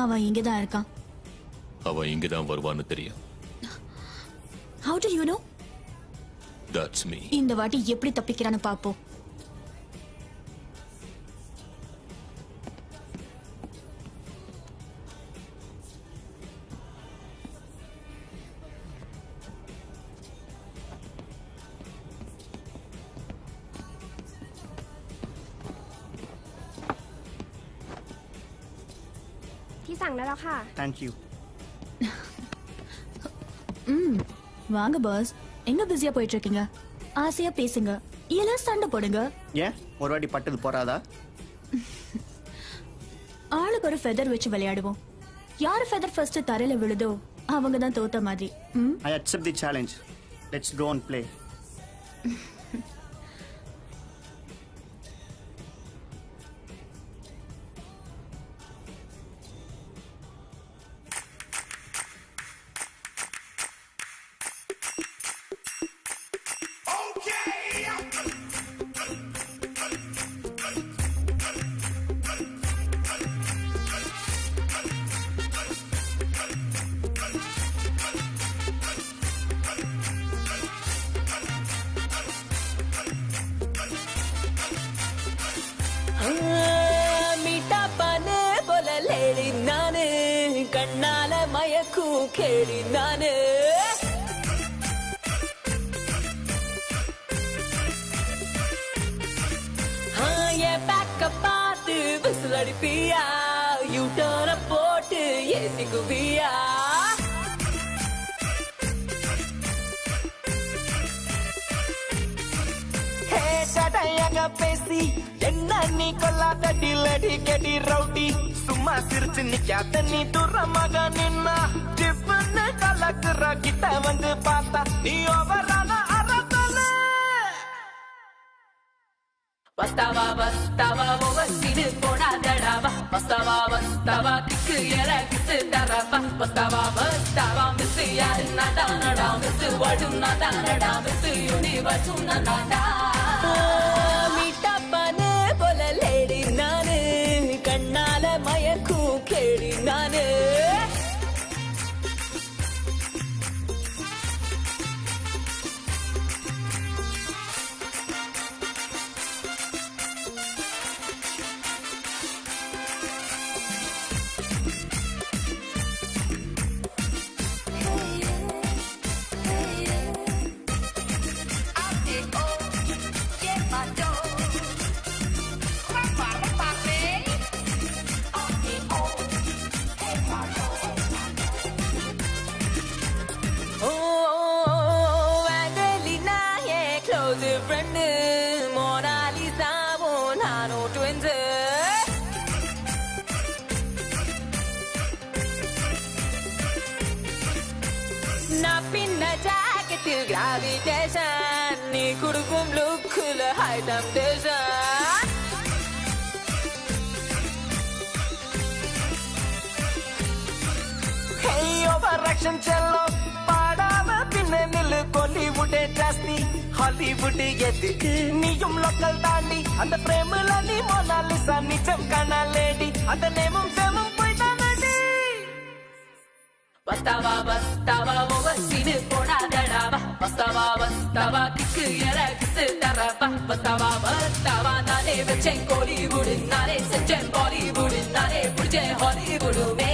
Speaker 13: அவன் இங்கே தான் இருக்கான்.
Speaker 10: அவன் இங்கே தான் வருவான்னு தெரியும்.
Speaker 13: How do you know?
Speaker 10: That's me.
Speaker 13: இந்த வாட்டி எப்படி தப்பிக்கிறான்னு பாப்போம்.
Speaker 15: ที่สั่งได้แล้วค่ะ
Speaker 3: Thank you.
Speaker 13: வாங்க பாஸ், எங்க பிஸியா போயிட்டு இருக்கீங்க? ஆசையா பேசுங்க, இல்ல சண்டை போடுங்க.
Speaker 3: ஏன் ஒரு வாட்டி பட்டது போறாதா?
Speaker 13: ஆளுக்கு ஒரு ஃபெதர் வச்சு விளையாடுவோம். யார் ஃபெதர் ஃபர்ஸ்ட் தரையில விழுதோ அவங்க தான் தோத்த மாதிரி.
Speaker 3: I accept the challenge. Let's go and play.
Speaker 16: மீட்டா பானு போல லேடி நானு கண்ணால மயக்கும் கேடி நானு என் பேக்க பார்த்து விசில் அடிப்பியா யூட்டோர போட்டு ஏத்திக்குவியா பேசி என்ன நீ கொல்லாத டில்லடி கெடி ரவுடி சும்மா சிரிச்சு நிக்காத நீ தூரமாக நின்னா டிஃபன் கலக்குற கிட்ட வந்து பார்த்தா நீ ஓவரான அரசல வஸ்தாவா வஸ்தாவா ஓவசிடு போடாதடாவா வஸ்தாவா வஸ்தாவா கிக்கு எரகிட்டு தரப்பா வஸ்தாவா வஸ்தாவா மிஸ் யாரு நாடானடா மிஸ் வடும் நாடானடா மிஸ் யூனிவர்ஸ் நாடா மீட்டா பானு போல லேடி நானு கண்ணால மயக்கும் கேடி நானு Gravitation, நீ குடுக்கும் லுக்குல high temptation. Hey, overaction cello, பாடாம பின்ன நில்லு Hollywood ஜாஸ்தி Hollywood எதுக்கு நீயும் லோக்கல் தாண்டி அந்த பிரேமல நீ மோனாலிசா நிஜம் காண லேடி அந்த நேமும் சேமும் போய்தானடி வஸ்தாவா வஸ்தாவா ஓவசிடு போடாதடாவா வஸ்தாவா வஸ்தாவா கிக்கு எரகிட்டு தரப்பா வஸ்தாவா வஸ்தாவா நானே வச்சேன் கோலிவுட் நானே செஞ்சேன் பாலிவுட் நானே புடிச்சேன் ஹாலிவுடுமே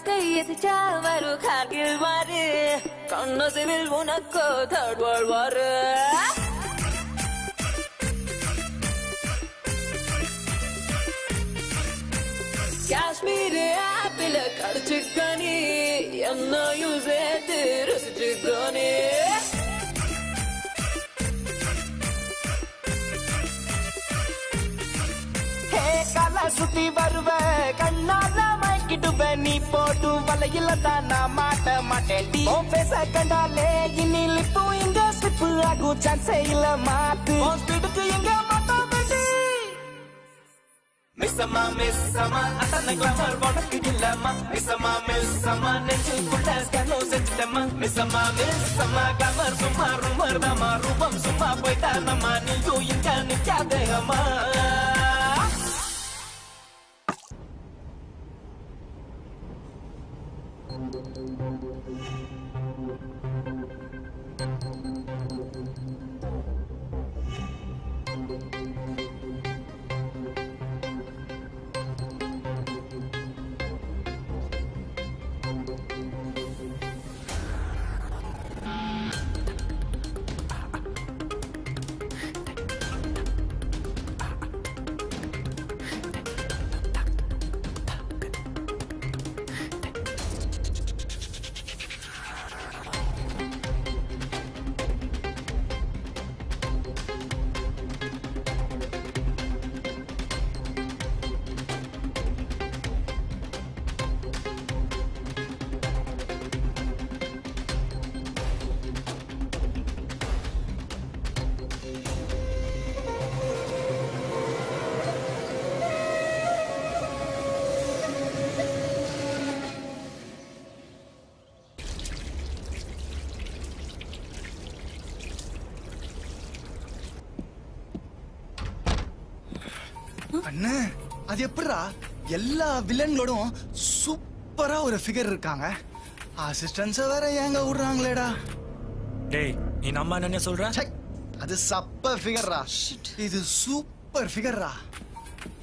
Speaker 16: கையசிச்சாவரு கார்கில் வாரு கண்ணசிவில் உனக்கு தேர்ட் வேர்ல்ட் வாரு காஷ்மீர் ஆப்பிள கடிச்சுக்கணி என்னையும் சேர்த்து ருசிச்சுக்கணி கலா சுத்தி வருவ கண்ணால மயக்கிடுவ நீ போட்டு வலையில தான் நான் மாட்ட மாட்டேன்டி பேச கண்டாலே இனி லிப்பு இங்க ஸ்லிப்பு ஆகும் சான்ஸே இல்ல மாத்து ஸ்பீடுக்கு எங்க மாட்டாடி மிஸ்ஸம்மா அத்தனை கிளாமர் உனக்கு இல்லம்மா மிஸ்ஸம்மா நெஞ்சுக்குள்ள ஸ்கேனோ செஞ்சுட்டம்மா மிஸ்ஸம்மா கிளாமர் சும்மா ரூமர் தாமா ரூபம் சும்மா போயிட்டானம்மா நீயும் இங்க நிக்காதே அம்மா
Speaker 6: அண்ணே அது எப்படிடா எல்லா வில்லன்களோடும் சூப்பரா ஒரு ஃபிகர் இருக்காங்க, அசிஸ்டன்ஸ வேற ஏங்க விடுறாங்களேடா.
Speaker 5: டேய் நீ நம்ம என்ன சொல்ற?
Speaker 6: அது சப்ப ஃபிகர்ரா, இது சூப்பர் ஃபிகர்ரா.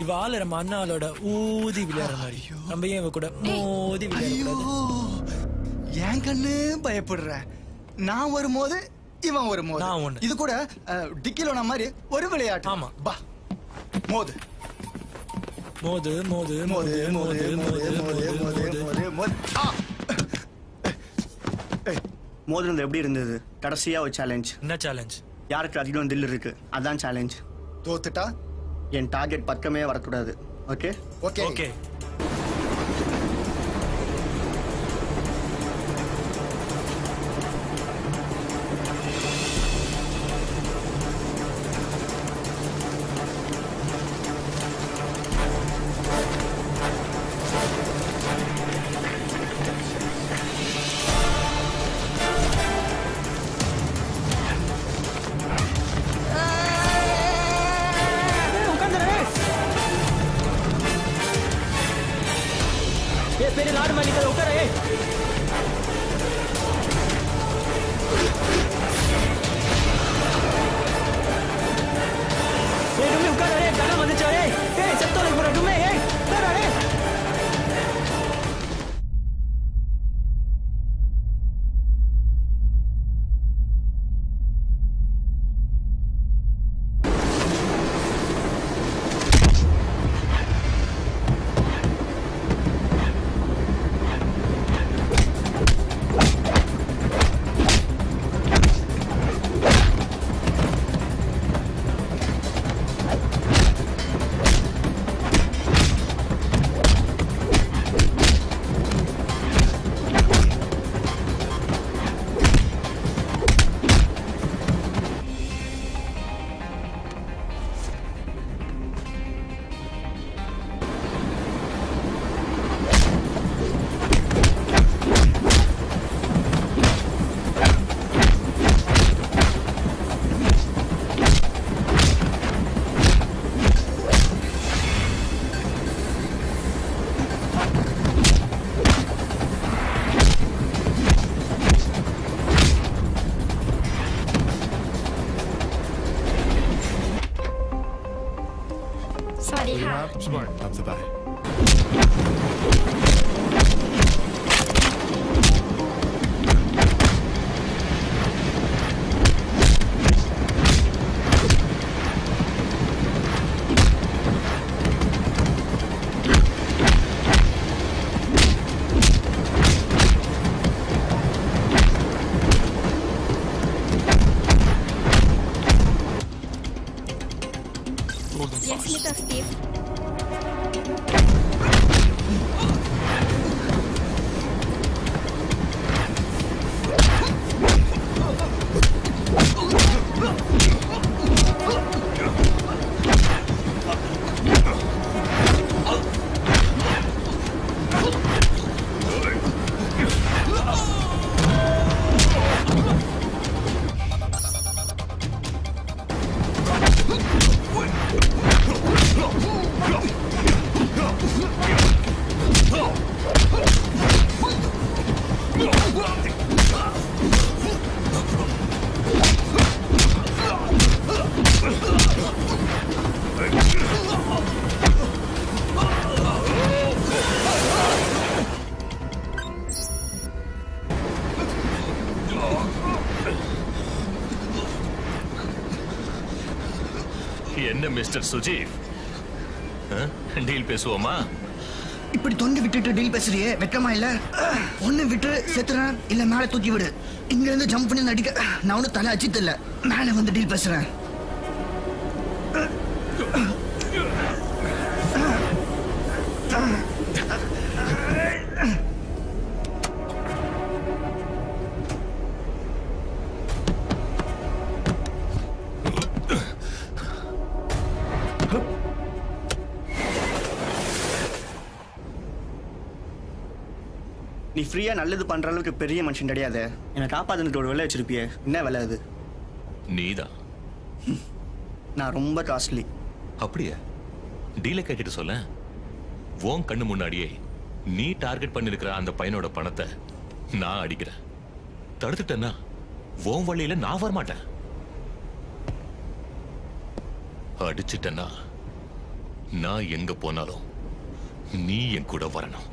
Speaker 5: இவ ஆளு நம்ம அண்ணாளோட ஊதி விளையாடுற மாதிரி, நம்ம ஏன் இவ கூட மோதி விளையாடுறது?
Speaker 6: ஏன் கண்ணு பயப்படுற? நான் வரும்போது இவன் வரும்போது இது கூட டிக்கிலோனா மாதிரி ஒரு விளையாட்டு.
Speaker 5: ஆமா
Speaker 6: பா மோது
Speaker 5: மோது மோது மோது மோது மோது மோது மோது.
Speaker 3: மோதுனது எப்படி இருந்தது? கடைசியா ஒரு சேலஞ்ச்.
Speaker 5: என்ன சேலஞ்ச்?
Speaker 3: யாருக்கு அதிகம் தில் இருக்கு அதான் சேலஞ்ச்.
Speaker 6: தோத்துட்டா
Speaker 3: என் டார்கெட் பக்கமே வரக்கூடாது. Okay
Speaker 6: okay
Speaker 5: okay.
Speaker 16: பெரிய நாடு மாதிரி உட்கார. உட்கார கனம் வந்துச்சா? செத்தோலை போற டுமே உட்கார.สวัสดีค่ะสบายครับสบาย
Speaker 13: Yes, Mr. Steve.
Speaker 16: Whoa!
Speaker 10: என்ன மிஸ்டர் சுஜீவ், டீல் பேசுவோமா?
Speaker 3: இப்படி தொண்டி விட்டுட்டு டீல் பேசுறியே வெக்கமா இல்ல? ஒண்ணு விட்டு செத்துறேன் இல்ல மேல தூக்கி விடு. இங்க இருந்து ஜம்ப் பண்ணி நடிக்க நான் ஒன்னும் தலை அச்சித்து இல்ல. மேல வந்து டீல் பேசுறேன். நீ ஃப்ரீயா நல்லது பண்ற அளவுக்கு பெரிய மனுஷன் கிடையாது. என்னை காப்பாத்துனதுக்கு ஒரு விலை வச்சிருப்பியே, என்ன விலை அது?
Speaker 10: நீதான்.
Speaker 3: நான் ரொம்ப காஸ்ட்லி.
Speaker 10: அப்படியே டீலை கேட்டுட்டு சொல்ல. உன் கண்ணு முன்னாடியே நீ டார்கெட் பண்ணிருக்கிற அந்த பையனோட பணத்தை நான் அடிக்கிறேன். தடுத்துட்டேன்னா உன் வழியில நான் வரமாட்டேன். அடிச்சிட்டேன்னா நான் எங்க போனாலும் நீ என் கூட வரணும்.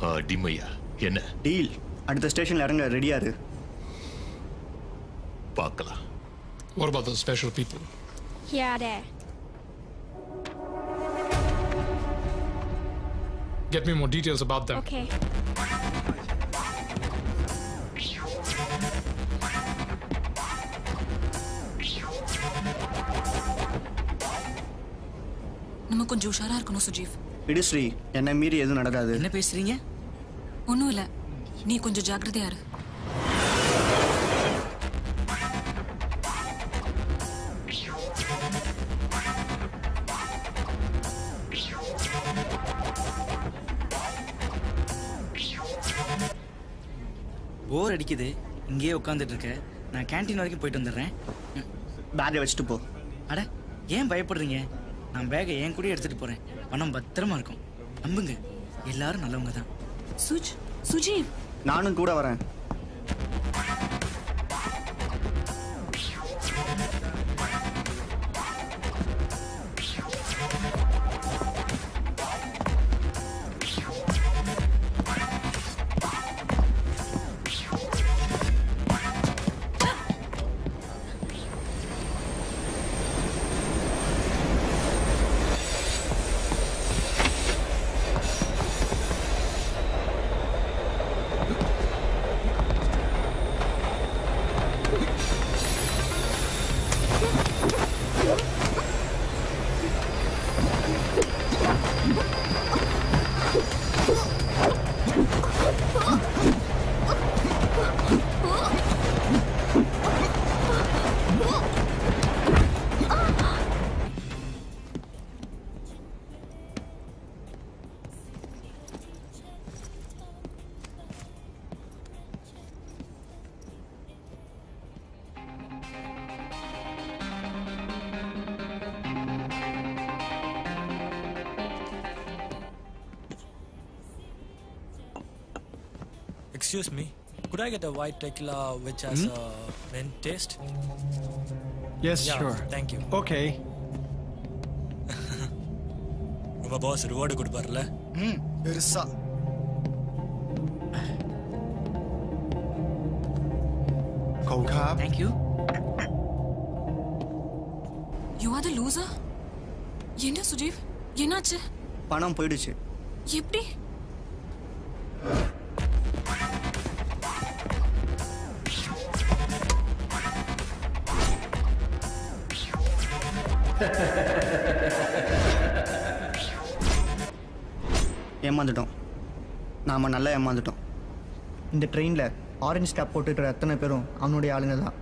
Speaker 10: அடிமையா என்ன?
Speaker 3: டீல். அடுத்த ஸ்டேஷன்ல இறங்க ரெடியா இரு.
Speaker 10: பார்க்கலாம்.
Speaker 11: What about those special people?
Speaker 15: Here, there.
Speaker 11: Get me more details about them.
Speaker 15: Okay.
Speaker 1: நம்ம கொஞ்சம் உஷாரா இருக்கணும் சுஜீவ்.
Speaker 3: இடுஸ்ரீ, என்ன மீறி எதுவும் நடக்காது.
Speaker 7: என்ன பேசுறீங்க?
Speaker 1: ஒன்றும் இல்லை, நீ கொஞ்சம் ஜாக்கிரதையா இரு.
Speaker 7: போர் அடிக்குது, இங்கேயே உட்காந்துட்டு இருக்க. நான் கேண்டீன் வரைக்கும் போயிட்டு வந்துடுறேன்.
Speaker 3: பேக்கை வச்சுட்டு போ.
Speaker 7: அட ஏன் பயப்படுறீங்க? நான் பேக்கை என் கூட எடுத்துட்டு போறேன். பணம் பத்திரமா இருக்கும், நம்புங்க. எல்லாரும் நல்லவங்க தான்.
Speaker 1: சுஜீவ்,
Speaker 3: நானும் கூட வரேன்.
Speaker 5: Excuse me, could I get a white tequila which has a mint taste?
Speaker 6: Yes,
Speaker 5: Yeah,
Speaker 6: sure.
Speaker 5: thank you.
Speaker 6: Okay.
Speaker 5: உங்க பாஸ் ரிவார்டு கொடுப்பார்ல?
Speaker 6: பெருசா. கோகாப்.
Speaker 7: Thank you.
Speaker 1: You are the loser? என்ன சுஜீவ், என்னாச்சு?
Speaker 3: பணம் போயிடுச்சு.
Speaker 1: எப்படி?
Speaker 3: ஏமாந்துட்டோம். நாம நல்லா ஏமாந்துட்டோம். இந்த ட்ரெயினில் ஆரஞ்சு கேப் போட்டுக்கிற அத்தனை பேரும் அவனுடைய ஆளுங்க தான்.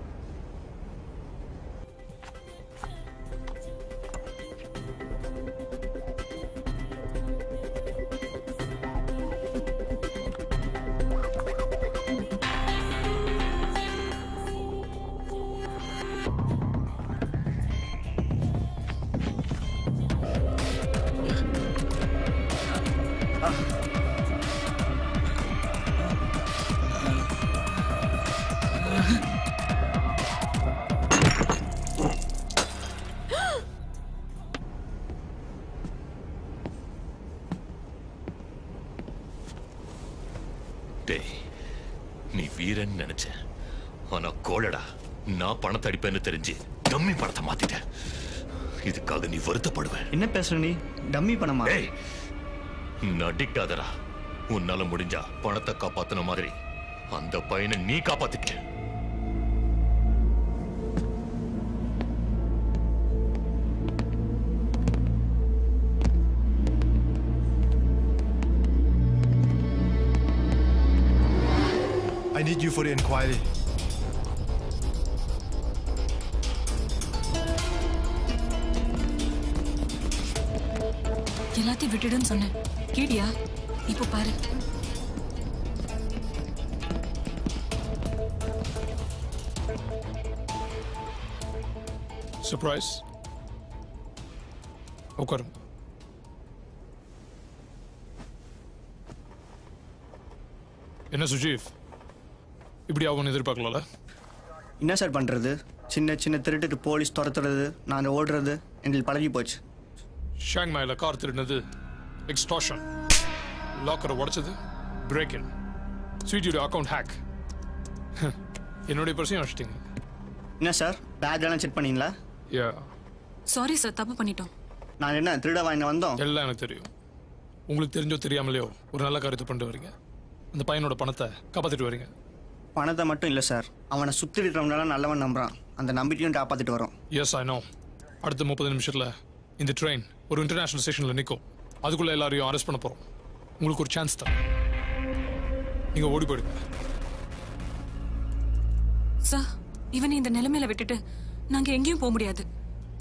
Speaker 10: நீ வீரன் நினைச்ச, ஆனா கோலடா. நான் பணத்தை அடிப்பேன்னு தெரிஞ்சு டம்மி பணத்தை மாத்திட்டேன். இதுக்காக நீ வருத்தப்படுவ.
Speaker 3: என்ன பேசுற நீ? டம்மி பணமா?
Speaker 10: ஏய், நடிக்காதடா. உன்னால முடிஞ்சா பணத்தை காப்பாத்தின மாதிரி அந்த பையனை நீ காப்பாத்திக்க.
Speaker 14: I need you for the inquiry.
Speaker 1: எல்லாத்தையும் விட்டுடுன்னு சொன்னேன், கேடியா? இப்போ பாரு.
Speaker 11: சர்ப்ரைஸ். உட்காருங்க. என்ன சுஜீவ், இப்படி ஆகும்னு எதிர்பார்க்கல.
Speaker 3: என்ன சார் பண்ணுறது? சின்ன சின்ன திருட்டுக்கு போலீஸ் துரத்துறது, நான் ஓடுறது எங்களுக்கு பழகி போச்சு.
Speaker 11: ஷாங் மேல கார் திருடினது எக்ஸ்டார்ஷன், லாக்கரை உடைச்சது பிரேக் இன், ஸ்வீட்டியோட அக்கௌண்ட் ஹேக், என்னுடைய பர்சையும் அடிச்சிட்டிங்க.
Speaker 3: என்ன சார், பேக்லாம் செக் பண்ணீங்களா?
Speaker 1: சாரி சார், தப்பு பண்ணிட்டோம்.
Speaker 3: நான் என்ன திருட வாங்க வந்தோம்?
Speaker 11: எல்லாம் எனக்கு தெரியும். உங்களுக்கு தெரிஞ்சோ தெரியாமலையோ ஒரு நல்ல காரியத்தை பண்ணிட்டு வரீங்க. அந்த பையனோட பணத்தை காப்பாற்றிட்டு வரீங்க.
Speaker 3: பணத்தை மட்டும் இல்லை சார், அவனை சுற்றி இருக்கிறவங்களால நல்லவன் நம்புறான். அந்த நம்பிக்கையும் காப்பாற்றிட்டு வரோம்.
Speaker 11: Yes I know. அடுத்த 30 நிமிஷத்தில் இந்த ட்ரெயின் ஒரு இன்டர்நேஷனல் ஸ்டேஷனில் நிற்கும். அதுக்குள்ளே எல்லாரையும் அரெஸ்ட் பண்ண போகிறோம். உங்களுக்கு ஒரு சான்ஸ் தான், நீங்கள் ஓடி போயிடுங்க.
Speaker 1: சார், இவனை இந்த நிலைமையில விட்டுட்டு நாங்கள் எங்கேயும் போக முடியாது.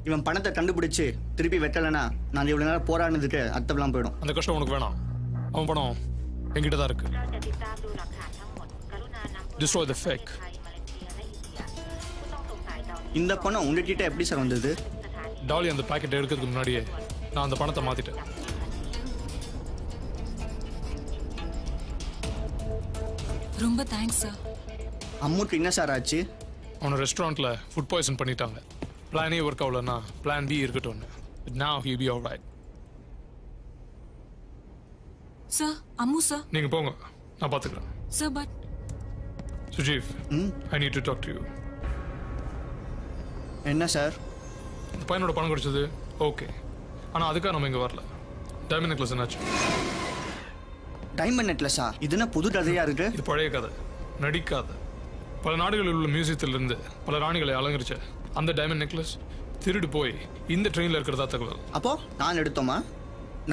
Speaker 3: இவன் பணத்தை கண்டுபிடிச்சு திருப்பி வைக்கலனா நான் இவ்வளவு நேரம் போராடினதுக்கு அர்த்தம்லாம் போயிடும்.
Speaker 11: அந்த கஷ்டம் உனக்கு வேணாம். அவன் பணம் என்கிட்ட தான் இருக்கு. Destroy the fake.
Speaker 3: இந்த பணம் உங்ககிட்ட எப்படி சார் வந்தது?
Speaker 11: டாலி அந்த பாக்கெட் எடுக்கிறதுக்கு முன்னாடியே நான் அந்த பணத்தை மாத்திட்டேன்.
Speaker 1: ரொம்ப தேங்க்ஸ் சார்.
Speaker 3: அம்முக்கு என்ன சார் ஆச்சு?
Speaker 11: அவனை ரெஸ்டாரண்ட்ல ஃபுட் பாய்சன் பண்ணிட்டாங்க. பிளானே ஒர்க் ஆகலன்னா பிளான் பி இருக்கட்டும். Now he'll be all right.
Speaker 1: Sir, Ammu sir.
Speaker 11: நீங்க போங்க, நான் பாத்துக்கிறேன்.
Speaker 1: Sir, but
Speaker 11: Sujeev, I need to talk to you.
Speaker 3: என்ன சார்?
Speaker 11: இந்த பையனோட பணம் கிடைச்சது ஓகே, ஆனா அதுக்காக நம்ம இங்க வரல. டைமண்ட் நெக்லஸ் என்னாச்சு?
Speaker 3: டைமண்ட் நெக்லஸா? இது என்ன புது கதையா இருக்கு?
Speaker 11: இது பழைய கதை, நடிக்காத. பல நாடுகளில் உள்ள மியூசியத்திலிருந்து பல ராணிகளை அலங்கரிச்ச அந்த டைமண்ட் நெக்லஸ் திருடு போய் இந்த ட்ரெயினில் இருக்கிறதா தகவல்.
Speaker 3: அப்போ நான் எடுத்தோமா?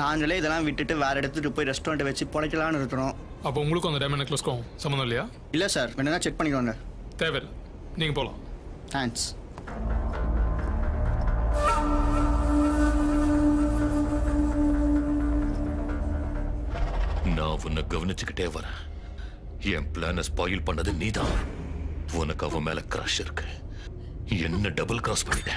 Speaker 3: நாங்களே இதெல்லாம் விட்டுட்டு வேற இடத்துக்கு போய் ரெஸ்டாரண்ட் வச்சு பொழைக்கலான்னு இருக்கிறோம்.
Speaker 11: அப்போ உங்களுக்கும் அந்த டைமண்ட் நெக்லஸ்க்கும் சம்மந்தம் இல்லையா?
Speaker 3: இல்லை சார், வேணா செக் பண்ணிக்கோங்க.
Speaker 11: தேவையில்லை, நீங்கள் போகலாம்.
Speaker 3: தேங்க்ஸ்.
Speaker 10: நான் உன்னை கவனிச்சுக்கிட்டே வரேன். என் பிளானை ஸ்பாயில் பண்ணது நீதான். உனக்கு அவன் மேல கிராஷ் இருக்கு. என்ன டபுள் கிராஸ் பண்ணிட்ட.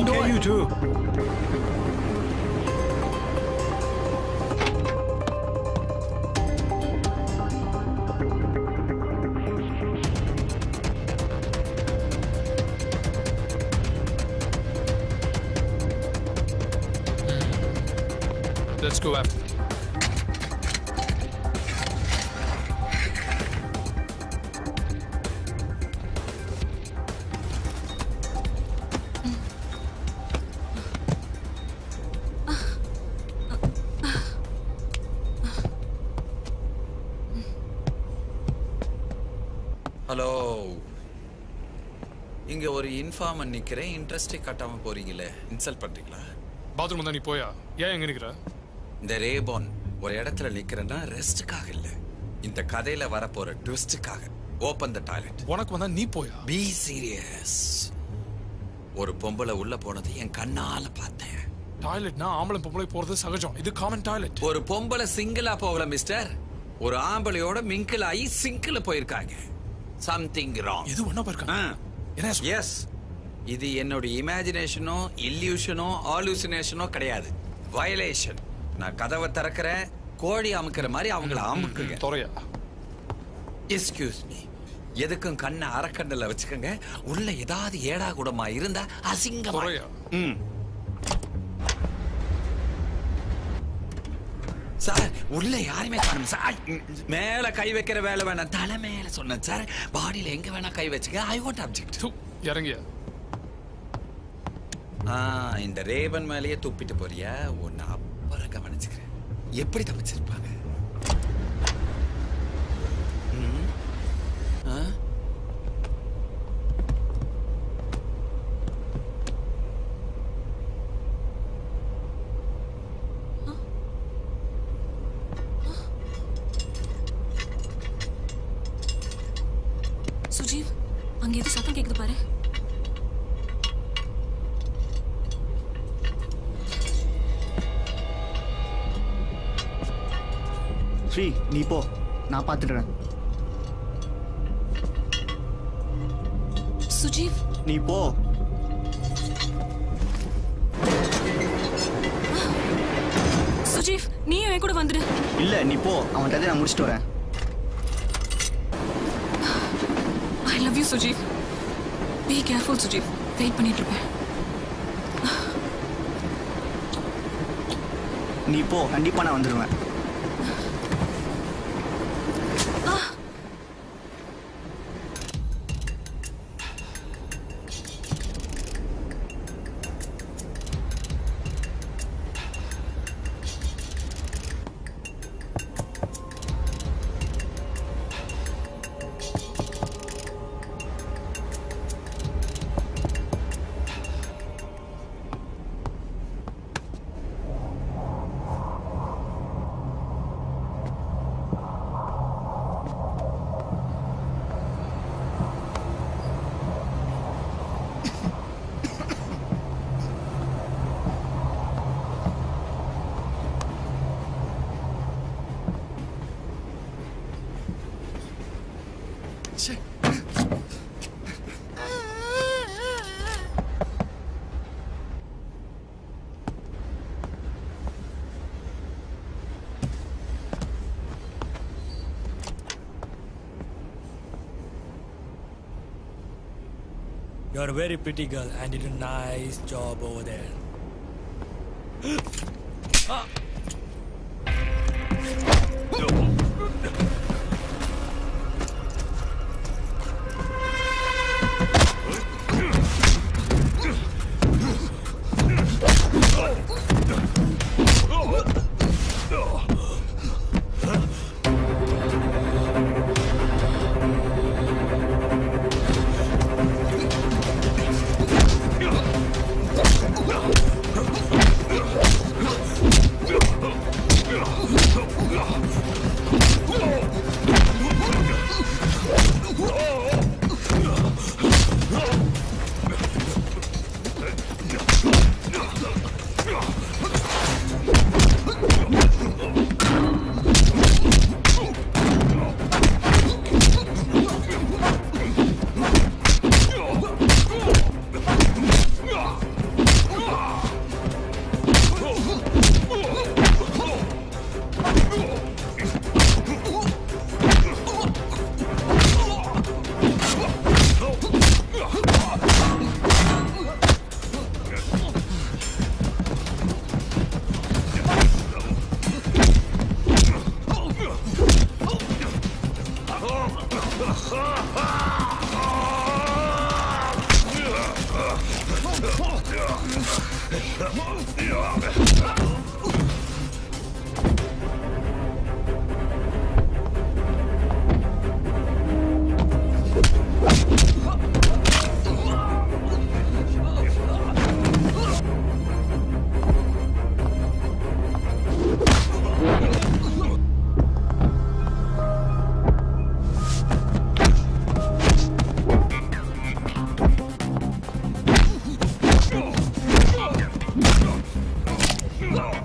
Speaker 5: Okay, you too.
Speaker 11: Let's go after them.
Speaker 12: Hello, இங்க ஒரு இன்ஃபார்மர் நிக்கிறேன். இன்ட்ரெஸ்டே காட்டாம போறீங்களே, இன்சல்ட் பண்றீங்களா?
Speaker 11: பாத்ரூம் தான் நீ போயா? ஏன் எங்க நிக்கிற?
Speaker 12: இந்த ரேபான் ஒரு இடத்துல நிக்கிறேன்னா ரெஸ்டுக்காக இல்ல, இந்த கதையில வரப்போற ட்விஸ்டுக்காக. Open the toilet.
Speaker 11: உனக்கு வந்தா நீ போயா?
Speaker 12: Be serious. ஒரு பொம்பளை உள்ள போனது என் கண்ணால பார்த்தேன்.
Speaker 11: டாய்லெட்னா ஆம்பளை பொம்பளை போறது சகஜம். இது காமன் டாய்லெட்.
Speaker 12: ஒரு பொம்பளை சிங்கிளா போகல மிஸ்டர். ஒரு ஆம்பளையோட மிங்கிள் ஆகி சிங்கிள் போயிருக்காங்க. Something wrong.
Speaker 11: எது ஒண்ணா போயிருக்காங்க?
Speaker 12: எஸ், இது என்னோட இமேஜினேஷனோ இல்லியூஷனோ ஆலூசினேஷனோ கிடையாது, வயலேஷன். நான் கதவை திறக்கிறேன், கோழி அமுக்கிற மாதிரி அவங்கள அமுக்குங்க.
Speaker 11: துறையா,
Speaker 12: எஸ்கியூஸ் மீ. எதுக்கும் கண்ணை அறக்கண்டல வச்சுக்கோங்க. உள்ள ஏதாவது ஏடா கூடமா இருந்தா அசிங்கமா. சார் உள்ள யாருமே காணும் சார். மேல கை வைக்கிற வேலை வேணாம், தலை மேல சொன்னேன் சார். பாடியில எங்க வேணா கை வச்சுக்க. I want object.
Speaker 11: இறங்கிய
Speaker 12: இந்த ரேவன் மேலேயே துப்பிட்டு போறியா? ஒன்னு அப்புறம் கவனிச்சுக்கிறேன். எப்படி தப்பிச்சிருப்பாங்க?
Speaker 1: சுஜீவ், அங்க ஏதோ சத்தம் கேக்குது பாரு.
Speaker 3: ஸ்ரீ, நீ போ, நான் பார்த்துடுறேன்.
Speaker 1: சுஜீவ்,
Speaker 3: நீ போ.
Speaker 1: சுஜீவ், நீயும் என் கூட வந்துடு.
Speaker 3: இல்ல, நீ போ, அவன் கதையை நான் முடிச்சுட்டு வரேன்.
Speaker 1: I love you Sujeev. Be careful Sujeev. Wait பண்ணிட்டு இருப்பேன்.
Speaker 3: நீ போ, கண்டிப்பா நான் வந்துடுவேன்.
Speaker 5: You're a very pretty girl and did a nice job over there.
Speaker 14: No!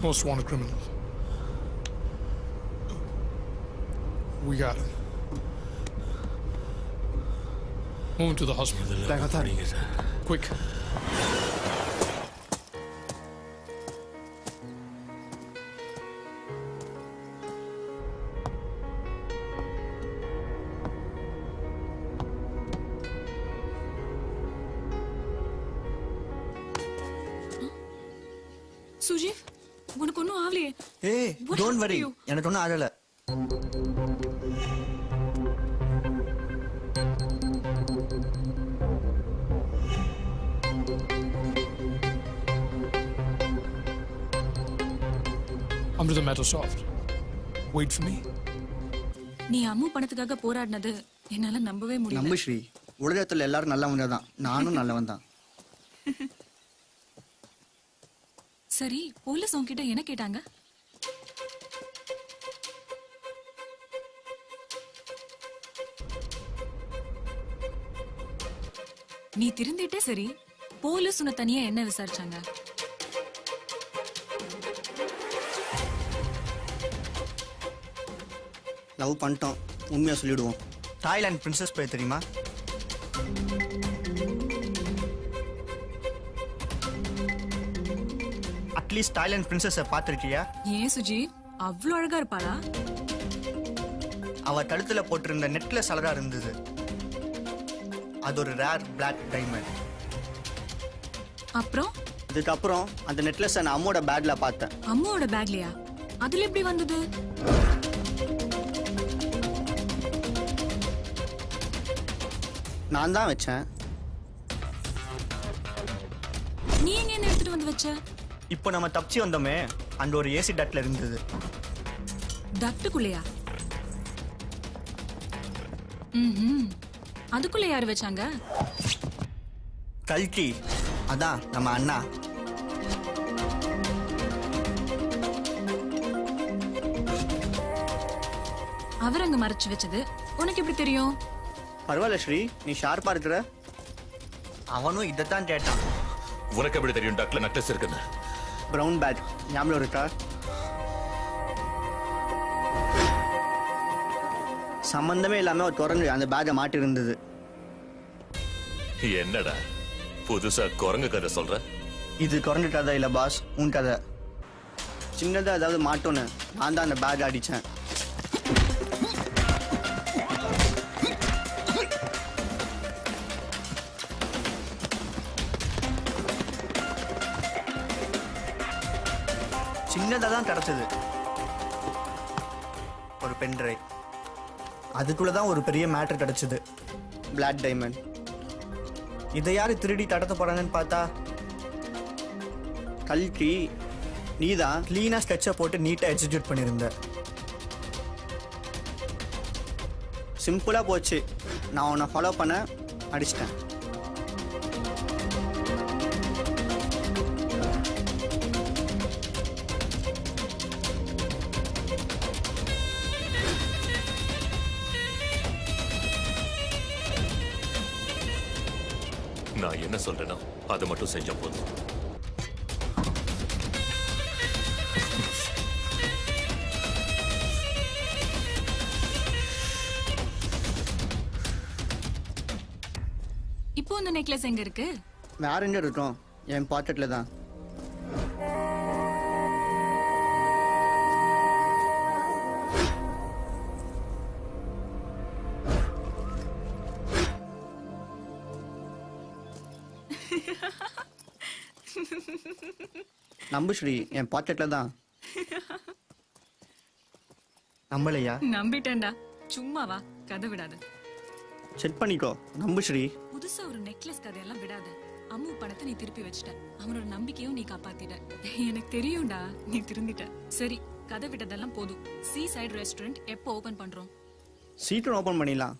Speaker 11: Most wanted criminal. We got it. Move him to the hospital. Quick.
Speaker 1: சுஜீவ் உனக்கு ஒன்றும் ஆகலையே.
Speaker 3: ஏய்
Speaker 1: What
Speaker 3: டோன்ட்
Speaker 1: happened
Speaker 3: வரி,
Speaker 1: to you?
Speaker 3: எனக்கு ஒன்றும் ஆகலை.
Speaker 11: Amrita matter solved. Wait for me.
Speaker 1: நீ அம்மு பணத்துக்காக போராடினது என்னால நம்பவே முடியல.
Speaker 3: நம்பு ஸ்ரீ, உலகத்தில் எல்லாரும் நல்லவங்க தான், நானும் நல்லவன் தான்.
Speaker 1: சரி, போலீஸ் உன்கிட்ட என்ன கேட்டாங்க? நீ திருந்திட்டே சரி, போலீஸ் உன்னை தனியா என்ன விசாரிச்சாங்க?
Speaker 3: லவ் பண்ணிட்டோம், உண்மையா சொல்லிடுவோம். தாய்லாந்து பிரின்சஸ் பேர் தெரியுமா? அட்லீஸ்ட் தாய்லாந்து பிரின்சஸை பார்த்துருக்கியா?
Speaker 1: ஏன் சுஜி, அவ்வளோ அழகா இருப்பாளா?
Speaker 3: அவ கழுத்துல போட்டிருந்த நெக்லஸ் அழகா இருந்தது. அது ஒரு ரேர் பிளாக் டைமண்ட்.
Speaker 1: அப்புறம்
Speaker 3: இதுக்கப்புறம் அந்த நெக்லஸை நான் அம்மோட பேக்ல பார்த்தேன்.
Speaker 1: அம்மாவோட பேக்லயா? அதுல எப்படி வந்தது?
Speaker 3: நான் தான் வச்சேன்.
Speaker 1: நீ எங்க இருந்து எடுத்துட்டு வந்து வச்ச?
Speaker 3: இப்போ நம்ம தப்பிச்சு வந்தோமே, அந்த ஒரு ஏசி டட்ல இருந்தது.
Speaker 1: டக்டுக்குள்ளையா? அதுக்குள்ள யாரு வச்சாங்க?
Speaker 3: கல்கி, அதான் நம்ம அண்ணா.
Speaker 1: அவர் அங்க மறைச்சு வச்சது உனக்கு எப்படி தெரியும்?
Speaker 3: பரவாயில்ல ஸ்ரீ, நீ ஷார்ப்பா இருக்கிற. அவனும் இதைத்தான் கேட்டான்.
Speaker 10: உனக்கு எப்படி தெரியும் டக்ல நெக்லஸ் இருக்குன்னு?
Speaker 3: பிரவுன் பேக் ஞாபகம் இருக்கா? சம்பந்தமே இல்லாம ஒரு குரங்கு அந்த பேக்கை மாட்டி இருந்தது.
Speaker 10: என்னடா புதுசா குரங்கு கதை சொல்ற?
Speaker 3: இது குரங்கு கதை இல்ல பாஸ், உன் கதை. சின்னதா ஏதாவது மாட்டோன்னு நான் தான் அந்த பேக் அடிச்சேன். சின்னதாக தான் கிடச்சது, ஒரு பென்ட்ரைவ். அதுக்குள்ள தான் ஒரு பெரிய மேட்டர் கிடச்சிது, பிளாக் டைமண்ட். இதை யாரு திருடி கடத்த போறாங்கன்னு பார்த்தா கல்கி நீ தான் க்ளீனாக ஸ்கெட்சை போட்டு நீட்டாக எக்ஸிக்யூட் பண்ணியிருந்த. சிம்பிளாக போச்சு. நான் உன்னை ஃபாலோ பண்ண அடிச்சிட்டேன்.
Speaker 10: நான் என்ன சொல்றேனோ அதை மட்டும் செஞ்ச போதும்.
Speaker 1: இப்போ அந்த நெக்லஸ் எங்க இருக்கு?
Speaker 3: வேற எங்க இருக்கும்? என் பாக்கெட்ல தான். நம்பு ஸ்ரீ, என் பாக்கெட்ல தான். நம்பலையா?
Speaker 1: நம்பிட்டேன்டா, சும்மாவா, கதை விடாத.
Speaker 3: செக் பண்ணிக்கோ, நம்பு ஸ்ரீ.
Speaker 1: புதுசா ஒரு நெக்லஸ் கதையெல்லாம் விடாத. அம்மு பணத்தை நீ திருப்பி வச்சிட்ட, அவனோட நம்பிக்கையும் நீ காப்பாத்திட்ட. எனக்கு தெரியும்டா, நீ திருந்திட்ட. சரி, கதை விட்டதெல்லாம் போதும். சீ சைடு ரெஸ்டாரண்ட் எப்போ ஓபன் பண்றோம்?
Speaker 3: சீக்கிரம் ஓபன் பண்ணிடலாம்.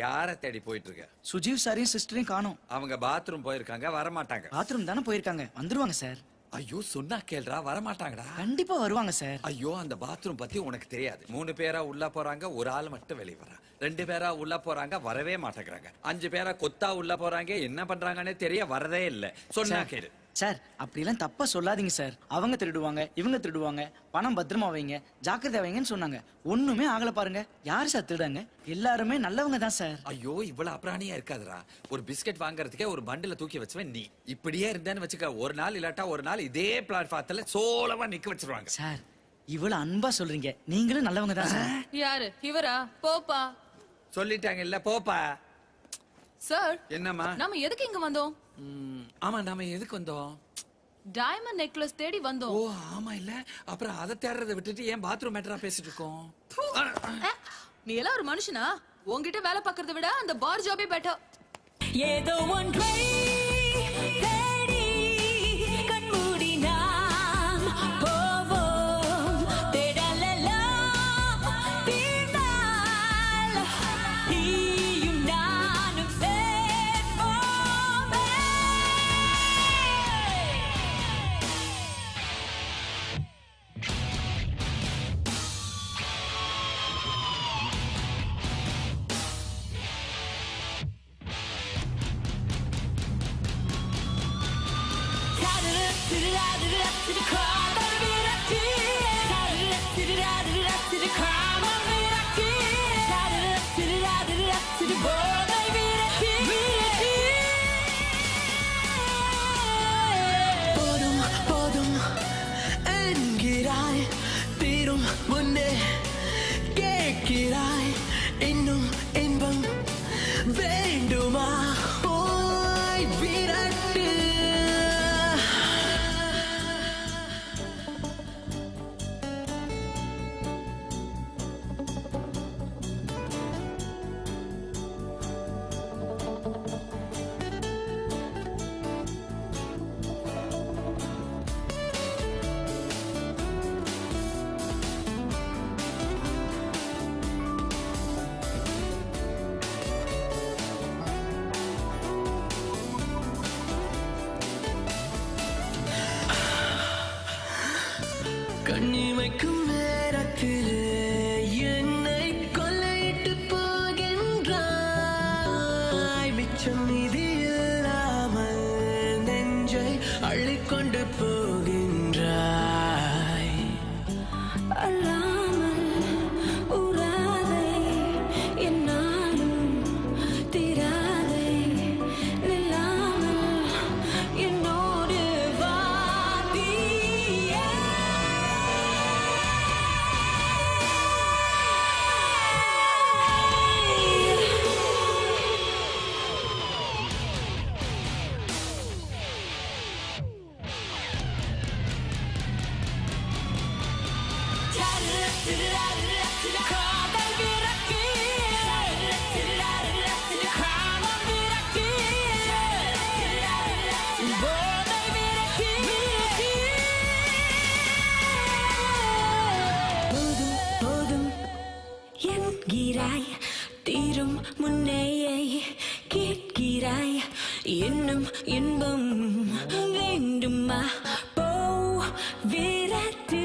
Speaker 12: யார தேடி போயிட்டு இருக்க?
Speaker 7: சுஜீவ் சாரையும் சிஸ்டரையும் காணோம்.
Speaker 12: அவங்க பாத்ரூம் போயிருக்காங்க, வரமாட்டாங்க.
Speaker 7: பாத்ரூம் தானே போயிருக்காங்க, வந்துருவாங்க சார்.
Speaker 12: ஐயோ சொன்னா கேள்றா, வரமாட்டாங்கடா.
Speaker 7: கண்டிப்பா வருவாங்க சார்.
Speaker 12: ஐயோ அந்த பாத்ரூம் பத்தி உனக்கு தெரியாது. 3 பேரா உள்ள போறாங்க, ஒரு ஆள் மட்டும் வெளியே வர்றான். 2 பேரா உள்ள போறாங்க, வரவே மாட்டேங்கிறாங்க. 5 பேரா கொத்தா உள்ள போறாங்க, என்ன பண்றாங்கன்னே தெரிய வரதே இல்ல. சொன்னா கேளு.
Speaker 7: சார் அப்படிலாம் தப்பா சொல்லாதீங்க சார். அவங்க திருடுவாங்க, இவங்க திருடுவாங்க, பணம் பத்திரமா வைங்க, ஜாக்கிரதை வைங்கன்னு சொன்னாங்க. ஒண்ணுமே ஆகல பாருங்க. யார் சார் திருடாங்க? எல்லாருமே நல்லவங்க தான் சார்.
Speaker 12: ஐயோ இவ்வளவு அப்ராணியா இருக்காதுடா. ஒரு பிஸ்கட் வாங்குறதுக்கே ஒரு பண்டில தூக்கி வச்சுவேன் நீ. இப்படியே இருந்தேன்னு வச்சுக்க, ஒரு நாள் இல்லாட்டா ஒரு நாள் இதே பிளாட்ஃபார்ம்ல சோலமா நிக்க வச்சிருவாங்க.
Speaker 7: சார் இவ்வளவு அன்பா சொல்றீங்க, நீங்களும் நல்லவங்க தான் சார்.
Speaker 1: யாரு இவரா? போப்பா.
Speaker 12: சொல்லிட்டாங்க இல்ல, போப்பா.
Speaker 1: சார்
Speaker 12: என்னம்மா?
Speaker 1: நாம எதுக்கு இங்க வந்தோம்?
Speaker 12: ஆமா நாம எதுக்கு வந்தோம்?
Speaker 1: டைமண்ட் நெக்லஸ் தேடி வந்தோம்.
Speaker 12: ஓ ஆமா இல்ல, அப்புறம் அதை தேடுறதை விட்டுட்டு ஏன் பாத்ரூம் மேட்டரா பேசிட்டு இருக்கோம்?
Speaker 1: நீ எல்லாம் ஒரு மனுஷனா? உன்கிட்ட வேலை பார்க்கறத விட அந்த பார் ஜாபே பெட்டர்.
Speaker 16: ஏதோ ஒன்றை தேடி கண்மூடி நாம் போவோம். தேடலெல்லாம் தீர்ந்தால் நீயும் நானும் சேர்ப்போமே. போதும் போதும் என்கிறாய், தீரும் முன்னே கேட்கிறாய், இன்னும் இன்பம் வேண்டுமா? ஓய் விரட்டு. கண்ணிமைக்கும் நேரத்திலே என்னை கொள்ளையிட்டு போகின்றாய். மிச்சம் மீதி இல்லாமல் நெஞ்சை அள்ளிக்கொண்டு போகின்றாய். அல்லாமல் உறாதை என்னாலும் தீராதை. நில்லாமல் என்னோடு வாதியே. போதும் போதும் என்கிறாய், தீரும் முன்னேயே கேட்கிறாய், இன்னும் இன்பம் வேண்டுமா? போ விரட்டு.